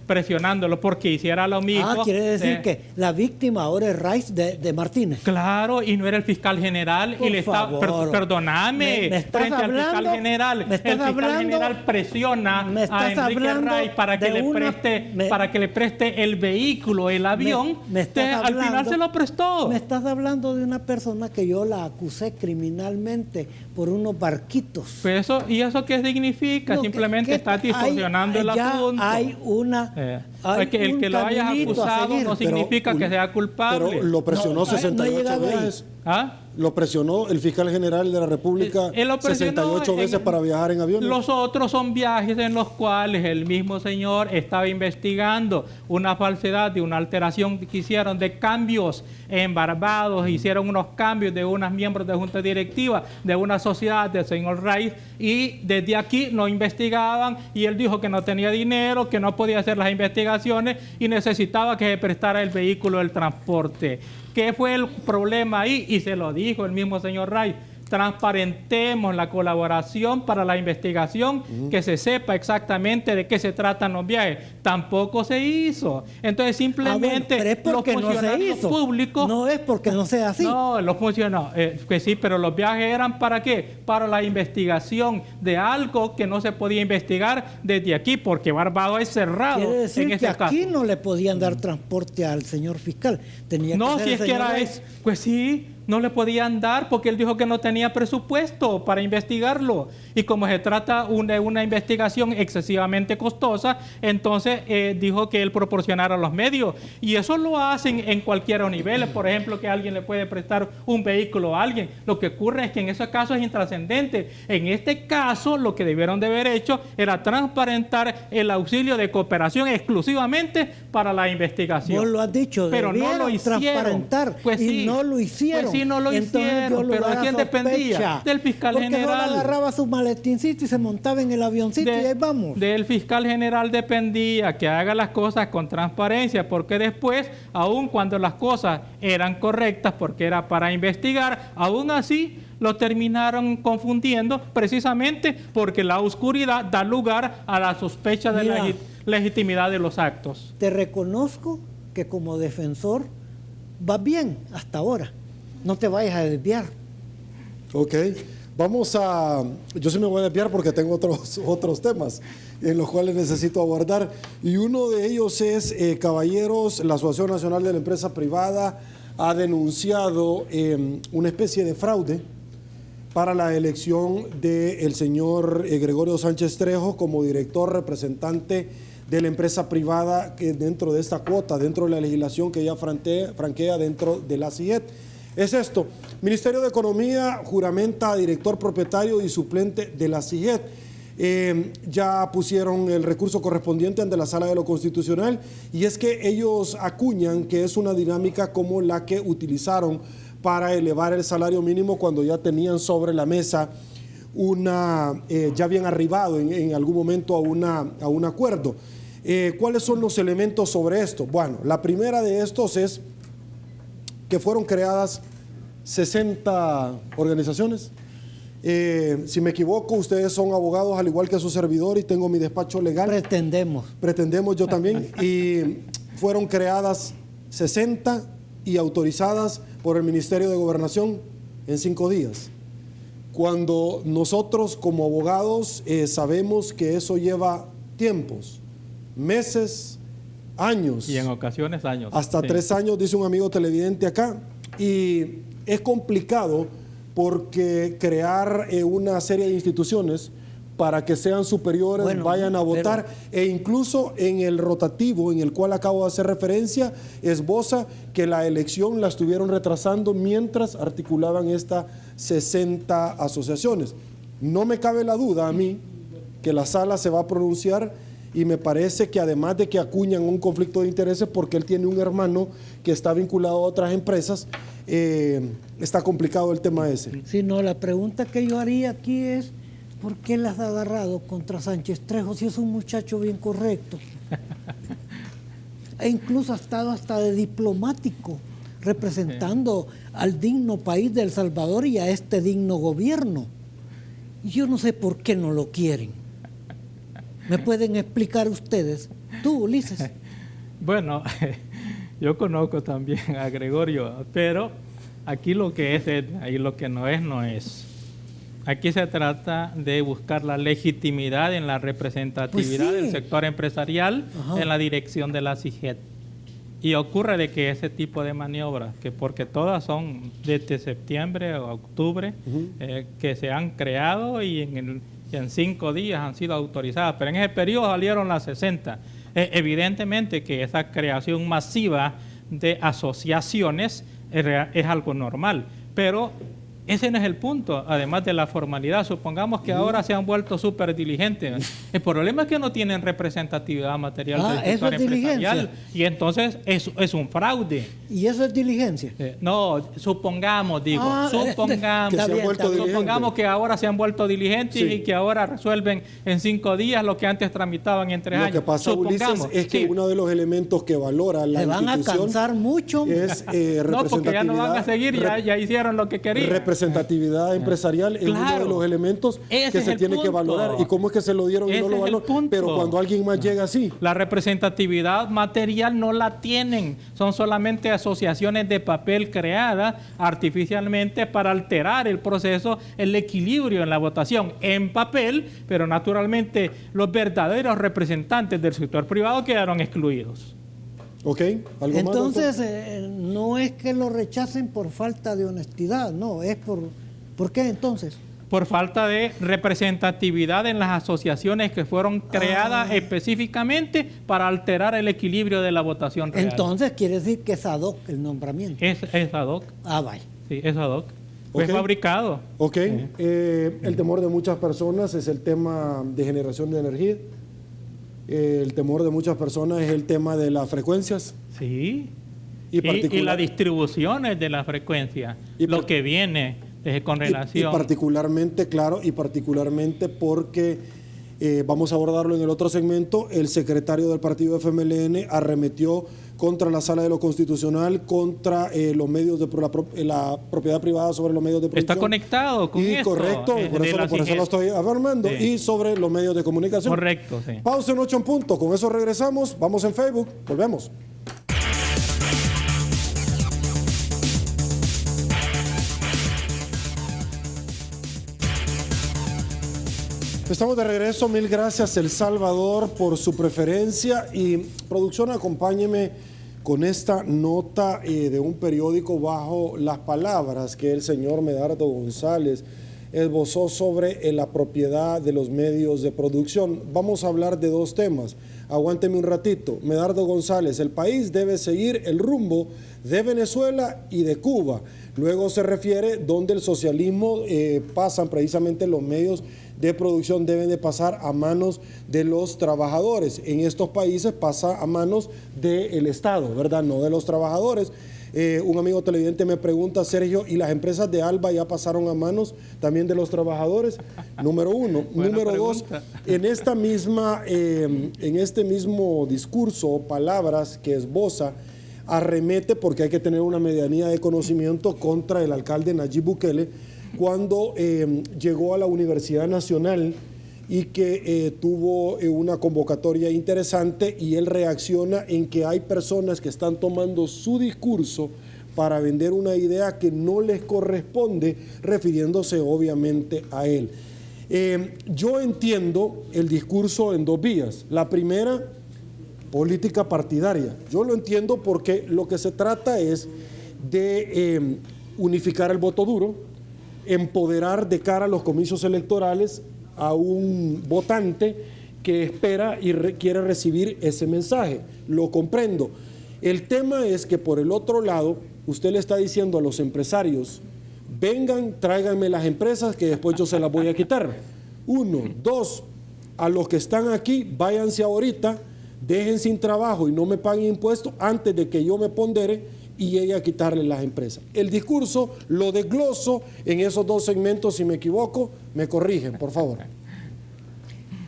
presionándolo porque hiciera lo mismo. Quiere decir que la víctima ahora es Rice de Martínez. Claro, y no era el fiscal general. Por y le favor. está, perdóname, ¿Me estás frente hablando? al fiscal general. El fiscal general presiona a Enrique Rice para que le preste el vehículo, el avión. Al final se lo prestó. Me estás hablando de una persona que yo la acusé criminalmente por unos barquitos. Pues ¿y eso qué significa? Simplemente está distorsionando el asunto. Hay una el que lo hayas acusado no significa que sea culpable. Pero lo presionó 68 veces. ¿Ah? Lo presionó el fiscal general de la República 68 veces para viajar en avión. Los otros son viajes en los cuales el mismo señor estaba investigando una falsedad de una alteración que hicieron de cambios en Barbados, hicieron unos cambios de unos miembros de junta directiva de una sociedad del señor Rice, y desde aquí no investigaban, y él dijo que no tenía dinero, que no podía hacer las investigaciones y necesitaba que se prestara el vehículo del transporte. ¿Qué fue el problema ahí? Y se lo dijo el mismo señor Ray. Transparentemos la colaboración para la investigación, que se sepa exactamente de qué se tratan los viajes. Tampoco se hizo. Entonces simplemente pero es porque los funcionarios públicos... No es porque no sea así. No, los funcionarios... que sí, pero los viajes eran ¿para qué? Para la investigación de algo que no se podía investigar desde aquí, porque Barbados es cerrado. Quiere decir en que este aquí caso no le podían dar transporte al señor fiscal. Tenía no, que si es que era eso. pues sí, no le podían dar porque él dijo que no tenía presupuesto para investigarlo. Y como se trata de una investigación excesivamente costosa, entonces dijo que él proporcionara los medios. Y eso lo hacen en cualquier nivel. Por ejemplo, que alguien le puede prestar un vehículo a alguien. Lo que ocurre es que en ese caso es intrascendente. En este caso, lo que debieron de haber hecho era transparentar el auxilio de cooperación exclusivamente para la investigación. Vos lo has dicho, pero no lo hicieron. Transparentar, pues y sí, no lo hicieron. Pues sí, no lo hicieron, pero ¿de quién dependía? Del fiscal general. Porque solo agarraba su maletincito y se montaba en el avioncito y ahí vamos. Del fiscal general dependía que haga las cosas con transparencia, porque después, aun cuando las cosas eran correctas, porque era para investigar, aún así lo terminaron confundiendo, precisamente porque la oscuridad da lugar a la sospecha de la legitimidad de los actos. Te reconozco que como defensor vas bien hasta ahora. No te vayas a desviar. Ok. Yo sí me voy a desviar porque tengo otros temas en los cuales necesito abordar. Y uno de ellos es, caballeros, la Asociación Nacional de la Empresa Privada ha denunciado una especie de fraude para la elección del señor Gregorio Sánchez Trejo como director representante de la empresa privada que dentro de esta cuota, dentro de la legislación que ya franquea dentro de la CIET. Es esto: Ministerio de Economía juramenta a director propietario y suplente de la CIET. Ya pusieron el recurso correspondiente ante la Sala de lo Constitucional, y es que ellos acuñan que es una dinámica como la que utilizaron para elevar el salario mínimo cuando ya tenían sobre la mesa ya habían arribado en algún momento a un acuerdo. ¿Cuáles son los elementos sobre esto? Bueno, la primera de estos es que fueron creadas 60 organizaciones. Si me equivoco, ustedes son abogados al igual que su servidor y tengo mi despacho legal. Pretendemos yo también. Y fueron creadas 60 y autorizadas por el Ministerio de Gobernación en 5 días. Cuando nosotros como abogados sabemos que eso lleva tiempos, meses, años. Y en ocasiones años. Hasta 3 años, dice un amigo televidente acá. Y es complicado porque crear una serie de instituciones para que sean superiores, vayan a votar, e incluso en el rotativo en el cual acabo de hacer referencia, esboza que la elección la estuvieron retrasando mientras articulaban estas 60 asociaciones. No me cabe la duda a mí que la sala se va a pronunciar, y me parece que además de que acuñan un conflicto de intereses porque él tiene un hermano que está vinculado a otras empresas, está complicado el tema ese. Sí, no, la pregunta que yo haría aquí es: ¿por qué las ha agarrado contra Sánchez Trejo si es un muchacho bien correcto? E incluso ha estado hasta de diplomático, representando al digno país de El Salvador y a este digno gobierno. Yo no sé por qué no lo quieren. ¿Me pueden explicar ustedes? Tú, Ulises. Bueno, yo conozco también a Gregorio, pero aquí lo que es y lo que no es, no es. Aquí se trata de buscar la legitimidad en la representatividad del sector empresarial en la dirección de la CIGET. Y ocurre de que ese tipo de maniobras, que porque todas son desde septiembre o octubre, que se han creado y en 5 días han sido autorizadas, pero en ese periodo salieron las 60. Evidentemente que esa creación masiva de asociaciones es algo normal, pero ese no es el punto, además de la formalidad. Supongamos que ahora se han vuelto súper diligentes. El problema es que no tienen representatividad material del sector empresarial. Y entonces es un fraude. ¿Y eso es diligencia? No, supongamos que ahora se han vuelto diligentes y que ahora resuelven en 5 días lo que antes tramitaban en 3 años. Lo que pasa, Ulises, es que uno de los elementos que valora la institución... van a cansar mucho. Es no, porque ya no van a seguir, ya hicieron lo que querían. Representatividad empresarial es uno de los elementos que se tiene que valorar. ¿Y cómo es que se lo dieron y no lo valoran? Pero cuando alguien más llega así. La representatividad material no la tienen. Son solamente asociaciones de papel creadas artificialmente para alterar el proceso, el equilibrio en la votación en papel, pero naturalmente los verdaderos representantes del sector privado quedaron excluidos. Ok, ¿algo entonces más, no es que lo rechacen por falta de honestidad, no, es ¿por qué entonces? Por falta de representatividad en las asociaciones que fueron creadas específicamente para alterar el equilibrio de la votación real. Entonces quiere decir que es ad hoc el nombramiento. Es ad hoc. Vaya. Sí, es ad hoc. Fue fabricado. Ok, el temor de muchas personas es el tema de generación de energía. El temor de muchas personas es el tema de las frecuencias. Sí. Y las distribuciones de la frecuencia. Lo que viene con relación. Y particularmente, claro, y particularmente porque, vamos a abordarlo en el otro segmento, el secretario del partido FMLN arremetió contra la Sala de lo Constitucional, contra los medios de la propiedad privada sobre los medios de producción. Está conectado con esto. Correcto, por eso lo estoy afirmando. Sí. Y sobre los medios de comunicación. Correcto, sí. Pausa en 8 en punto. Con eso regresamos. Vamos en Facebook. Volvemos. Estamos de regreso. Mil gracias, El Salvador, por su preferencia. Y producción, acompáñeme con esta nota de un periódico bajo las palabras que el señor Medardo González esbozó sobre la propiedad de los medios de producción. Vamos a hablar de 2 temas. Aguánteme un ratito. Medardo González: el país debe seguir el rumbo de Venezuela y de Cuba. Luego se refiere donde el socialismo pasan precisamente los medios de producción, deben de pasar a manos de los trabajadores. En estos países pasa a manos del Estado, ¿verdad? No de los trabajadores. Un amigo televidente me pregunta: Sergio, ¿y las empresas de Alba ya pasaron a manos también de los trabajadores? Número 1. Número 2, en este mismo discurso o palabras que esboza, arremete, porque hay que tener una medianía de conocimiento, contra el alcalde Nayib Bukele, cuando llegó a la Universidad Nacional y que tuvo una convocatoria interesante, y él reacciona en que hay personas que están tomando su discurso para vender una idea que no les corresponde, refiriéndose obviamente a él. Yo entiendo el discurso en 2 vías. La primera, política partidaria. Yo lo entiendo porque lo que se trata es de unificar el voto duro, empoderar de cara a los comicios electorales a un votante que espera y quiere recibir ese mensaje. Lo comprendo. El tema es que por el otro lado, usted le está diciendo a los empresarios: vengan, tráiganme las empresas que después yo se las voy a quitar. 1, 2, a los que están aquí, váyanse ahorita, dejen sin trabajo y no me paguen impuestos antes de que yo me pondere y llegue a quitarle las empresas. El discurso lo desgloso en esos 2 segmentos. Si me equivoco, me corrigen, por favor.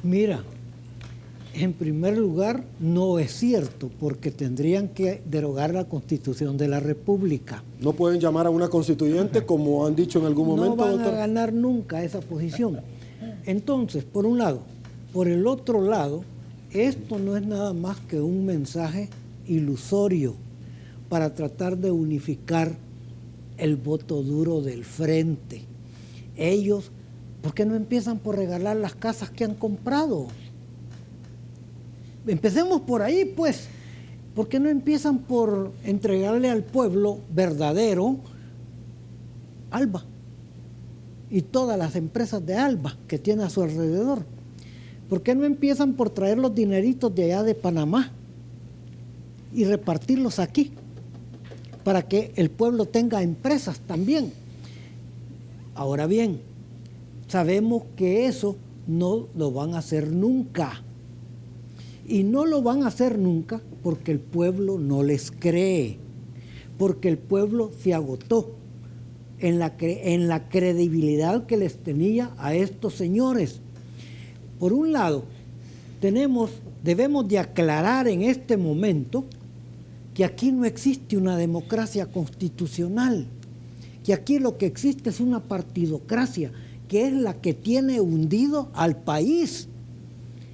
Mira, en primer lugar, no es cierto, porque tendrían que derogar la Constitución de la República. ¿No pueden llamar a una constituyente, como han dicho en algún momento, doctor? No van doctor a ganar nunca esa posición. Entonces, por un lado. Por el otro lado, esto no es nada más que un mensaje ilusorio para tratar de unificar el voto duro del frente. Ellos, ¿por qué no empiezan por regalar las casas que han comprado? Empecemos por ahí, pues. ¿Por qué no empiezan por entregarle al pueblo verdadero Alba y todas las empresas de Alba que tiene a su alrededor? ¿Por qué no empiezan por traer los dineritos de allá de Panamá y repartirlos aquí? Para que el pueblo tenga empresas también. Ahora bien, sabemos que eso no lo van a hacer nunca. Y no lo van a hacer nunca porque el pueblo no les cree. Porque el pueblo se agotó en la credibilidad que les tenía a estos señores. Por un lado, debemos de aclarar en este momento que aquí no existe una democracia constitucional, que aquí lo que existe es una partidocracia, que es la que tiene hundido al país,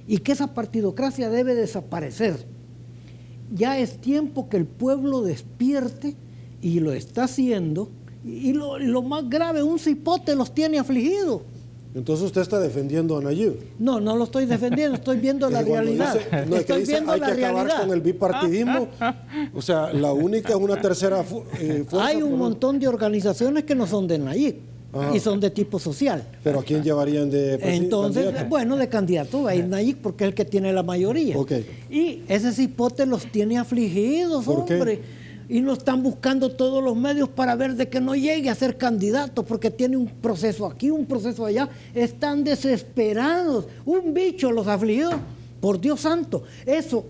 y que esa partidocracia debe desaparecer. Ya es tiempo que el pueblo despierte, y lo está haciendo, y lo más grave, un cipote los tiene afligidos. Entonces usted está defendiendo a Nayib. No, no lo estoy defendiendo, estoy viendo la realidad. Estoy viendo la realidad. Hay que acabar con el bipartidismo. O sea, la única es una tercera fuerza. Hay un montón de organizaciones que no son de Nayib y son de tipo social. ¿Pero a quién llevarían de Entonces, candidato? bueno, de candidato va a ir Nayib porque es el que tiene la mayoría. Okay. Y ese cipote los tiene afligidos, ¿Por hombre. qué? Y no están buscando todos los medios para ver de que no llegue a ser candidato, porque tiene un proceso aquí, un proceso allá. Están desesperados. Un bicho los afligió. Por Dios santo. Eso,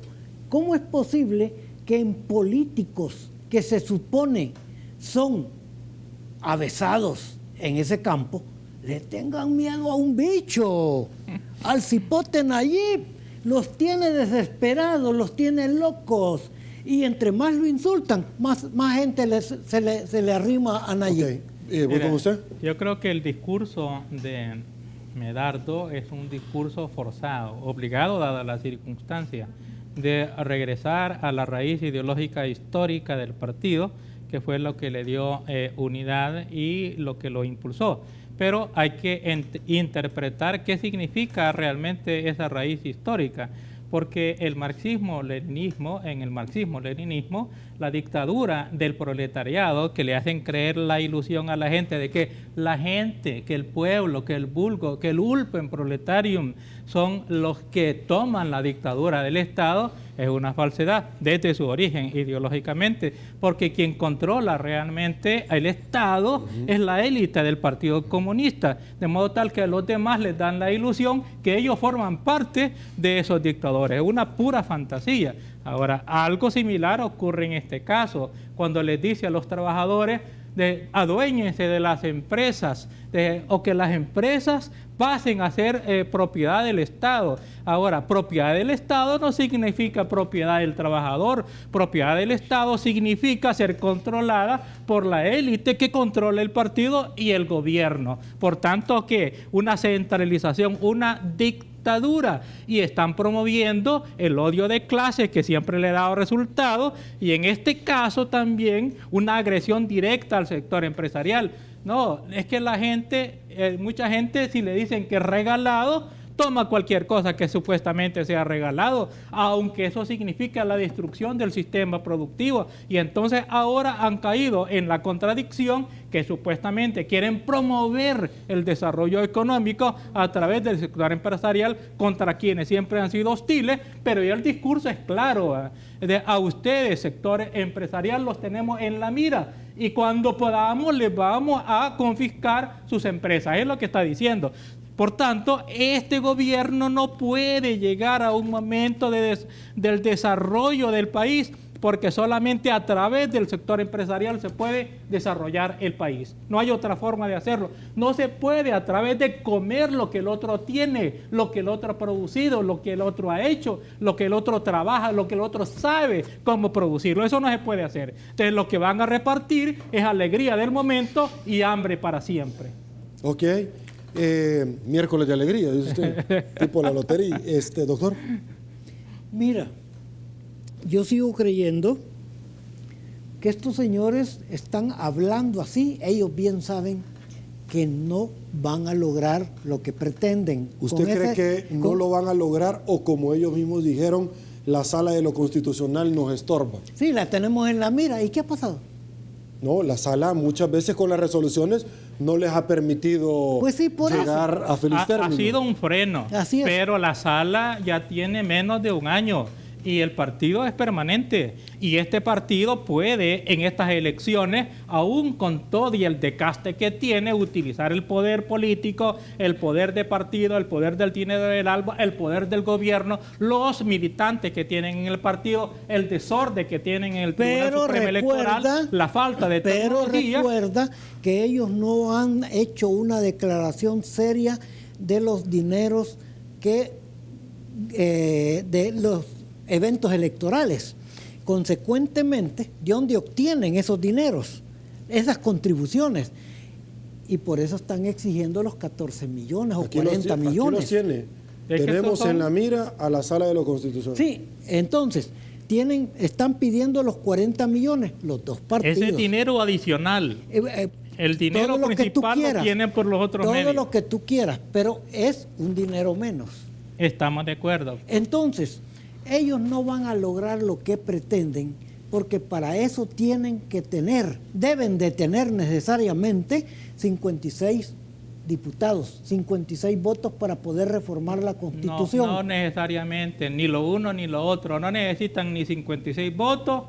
¿cómo es posible que en políticos que se supone son avesados en ese campo, le tengan miedo a un bicho? Al cipote Nayib los tiene desesperados, los tiene locos. Y entre más lo insultan, más gente se le arrima a Nayib. Okay. ¿Voy con usted? Yo creo que el discurso de Medardo es un discurso forzado, obligado, dada la circunstancia, de regresar a la raíz ideológica histórica del partido, que fue lo que le dio unidad y lo que lo impulsó. Pero hay que interpretar qué significa realmente esa raíz histórica. Porque el marxismo-leninismo, en el marxismo-leninismo, la dictadura del proletariado, que le hacen creer la ilusión a la gente de que la gente, que el pueblo, que el vulgo, que el ulpen proletarium son los que toman la dictadura del Estado, es una falsedad desde su origen ideológicamente, porque quien controla realmente el Estado es la élite del Partido Comunista, de modo tal que a los demás les dan la ilusión que ellos forman parte de esos dictadores. Es una pura fantasía. Ahora, algo similar ocurre en este caso, cuando les dice a los trabajadores aduéñense de las empresas o que las empresas pasen a ser propiedad del Estado. Ahora, propiedad del Estado no significa propiedad del trabajador. Propiedad del Estado significa ser controlada por la élite que controla el partido y el gobierno. Por tanto, ¿qué? Una centralización, una dictadura, y están promoviendo el odio de clase que siempre le ha dado resultado, y en este caso también una agresión directa al sector empresarial. No, es que la gente, mucha gente, si le dicen que es regalado, toma cualquier cosa que supuestamente sea regalado, aunque eso significa la destrucción del sistema productivo. Y entonces ahora han caído en la contradicción que supuestamente quieren promover el desarrollo económico a través del sector empresarial contra quienes siempre han sido hostiles, pero ya el discurso es claro. A ustedes, sector empresarial, los tenemos en la mira y cuando podamos les vamos a confiscar sus empresas. Es lo que está diciendo. Por tanto, este gobierno no puede llegar a un momento del desarrollo del país, porque solamente a través del sector empresarial se puede desarrollar el país. No hay otra forma de hacerlo. No se puede a través de comer lo que el otro tiene, lo que el otro ha producido, lo que el otro ha hecho, lo que el otro trabaja, lo que el otro sabe cómo producirlo. Eso no se puede hacer. Entonces, lo que van a repartir es alegría del momento y hambre para siempre. Ok. Miércoles de alegría, dice usted, tipo la lotería. Doctor. Mira, yo sigo creyendo que estos señores están hablando así, ellos bien saben que no van a lograr lo que pretenden. ¿Usted cree que no lo van a lograr o como ellos mismos dijeron, la sala de lo constitucional nos estorba? Sí, la tenemos en la mira. ¿Y qué ha pasado? No, la sala muchas veces con las resoluciones no les ha permitido llegar a feliz término. Ha sido un freno, Así es. Pero la sala ya tiene menos de un año y el partido es permanente. Y este partido puede, en estas elecciones, aún con todo y el desgaste que tiene, utilizar el poder político, el poder de partido, el poder del dinero del ALBA, el poder del gobierno, los militantes que tienen en el partido, el desorden que tienen en el Tribunal Supremo Electoral, la falta de tecnología. Pero recuerda que ellos no han hecho una declaración seria de los dineros que de los eventos electorales. Consecuentemente, ¿de dónde obtienen esos dineros? Esas contribuciones. Y por eso están exigiendo los 14 millones o 40 millones. Aquí los tiene. Tenemos en la mira a la Sala de lo Constitucional. Sí, entonces, están pidiendo los 40 millones, los dos partidos. Ese dinero adicional. El dinero principal lo tienen por los otros medios. Todo lo que tú quieras, pero es un dinero menos. Estamos de acuerdo. Entonces, ellos no van a lograr lo que pretenden, porque para eso deben de tener necesariamente 56 diputados, 56 votos para poder reformar la Constitución. No necesariamente, ni lo uno ni lo otro. No necesitan ni 56 votos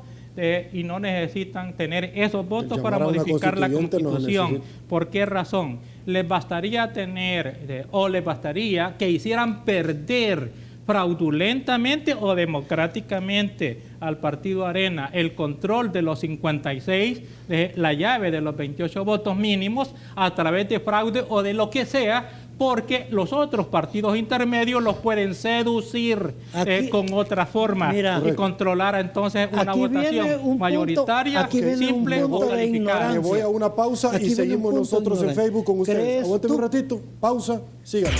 y no necesitan tener esos votos para modificar la Constitución. ¿Por qué razón? Les bastaría les bastaría que hicieran perder fraudulentamente o democráticamente al Partido Arena el control de los 56, la llave de los 28 votos mínimos a través de fraude o de lo que sea, porque los otros partidos intermedios los pueden seducir con otra forma y controlar entonces una votación mayoritaria, simple o calificada. Me voy a una pausa y seguimos nosotros en Facebook con ustedes. Aguántenme un ratito, pausa, síganos.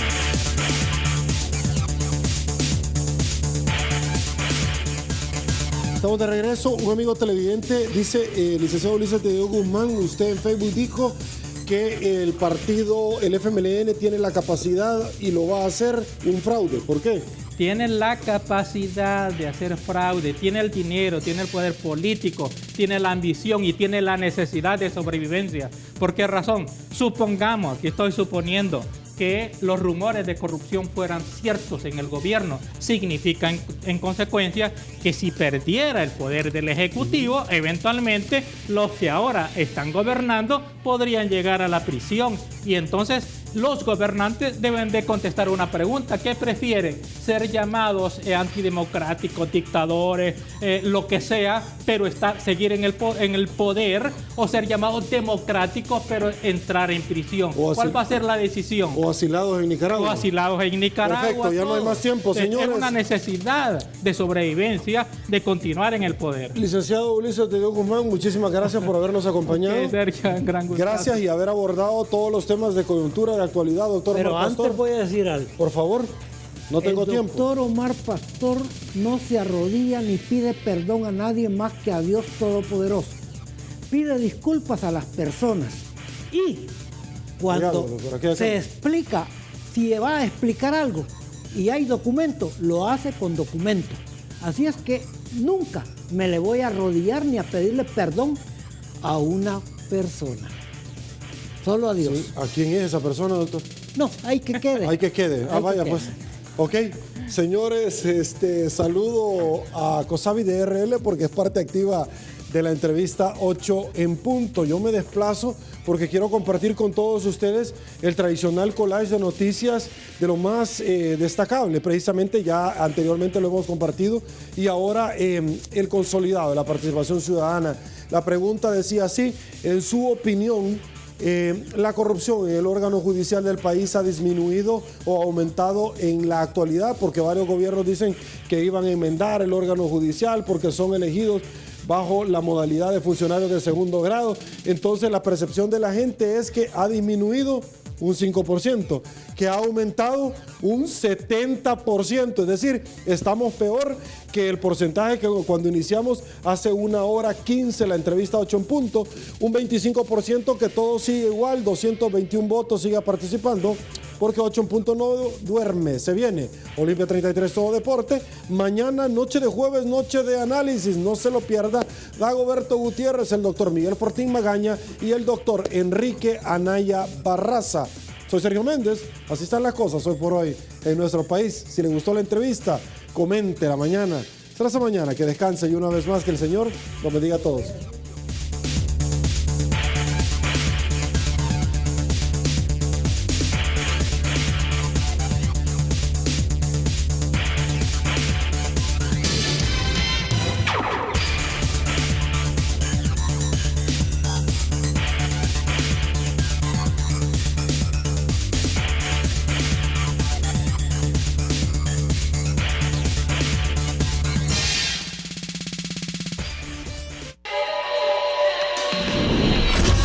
Estamos de regreso. Un amigo televidente dice, licenciado Ulises de Dios Guzmán, usted en Facebook dijo que el partido, el FMLN, tiene la capacidad y lo va a hacer un fraude. ¿Por qué? Tiene la capacidad de hacer fraude, tiene el dinero, tiene el poder político, tiene la ambición y tiene la necesidad de sobrevivencia. ¿Por qué razón? Supongamos, que estoy suponiendo, que los rumores de corrupción fueran ciertos en el gobierno. Significa en consecuencia que si perdiera el poder del Ejecutivo, eventualmente los que ahora están gobernando podrían llegar a la prisión. Y entonces los gobernantes deben de contestar una pregunta: ¿qué prefieren? ¿Ser llamados antidemocráticos, dictadores, lo que sea, pero seguir en el poder, o ser llamados democráticos pero entrar en prisión? ¿Cuál va a ser la decisión? O asilados en Nicaragua. O asilados en Nicaragua. Perfecto, ya no hay más tiempo, señores. Es una necesidad de sobrevivencia, de continuar en el poder. Licenciado Ulises de Dios Guzmán, muchísimas gracias por habernos acompañado. Gracias y haber abordado todos los temas de coyuntura, de actualidad, doctor Pero Omar Pastor. Antes voy a decir algo. Por favor, no tengo tiempo. El doctor Omar Pastor no se arrodilla ni pide perdón a nadie más que a Dios Todopoderoso. Pide disculpas a las personas y cuando se explica, si va a explicar algo y hay documento, lo hace con documento. Así es que nunca me le voy a arrodillar ni a pedirle perdón a una persona. Solo a Dios. Sí. ¿A quién es esa persona, doctor? No, hay que quede. Hay que quede. Vaya, pues. Ok. Señores, saludo a Cosavi de RL porque es parte activa de la entrevista 8 en punto. Yo me desplazo porque quiero compartir con todos ustedes el tradicional collage de noticias de lo más destacable. Precisamente ya anteriormente lo hemos compartido y ahora el consolidado de la participación ciudadana. La pregunta decía así: en su opinión, la corrupción en el órgano judicial del país ha disminuido o aumentado en la actualidad, porque varios gobiernos dicen que iban a enmendar el órgano judicial porque son elegidos bajo la modalidad de funcionarios de segundo grado. Entonces la percepción de la gente es que ha disminuido un 5%, que ha aumentado un 70%, es decir, estamos peor que el porcentaje que cuando iniciamos hace 1:15 la entrevista 8 en punto, un 25% que todo sigue igual, 221 votos sigue participando, porque 8 en punto no duerme. Se viene Olimpia 33 Todo Deporte. Mañana, noche de jueves, noche de análisis. No se lo pierda. Dagoberto Gutiérrez, el doctor Miguel Fortín Magaña y el doctor Enrique Anaya Barraza. Soy Sergio Méndez. Así están las cosas hoy por hoy en nuestro país. Si le gustó la entrevista, comente la mañana. Será hasta mañana. Que descanse y una vez más que el Señor los bendiga a todos.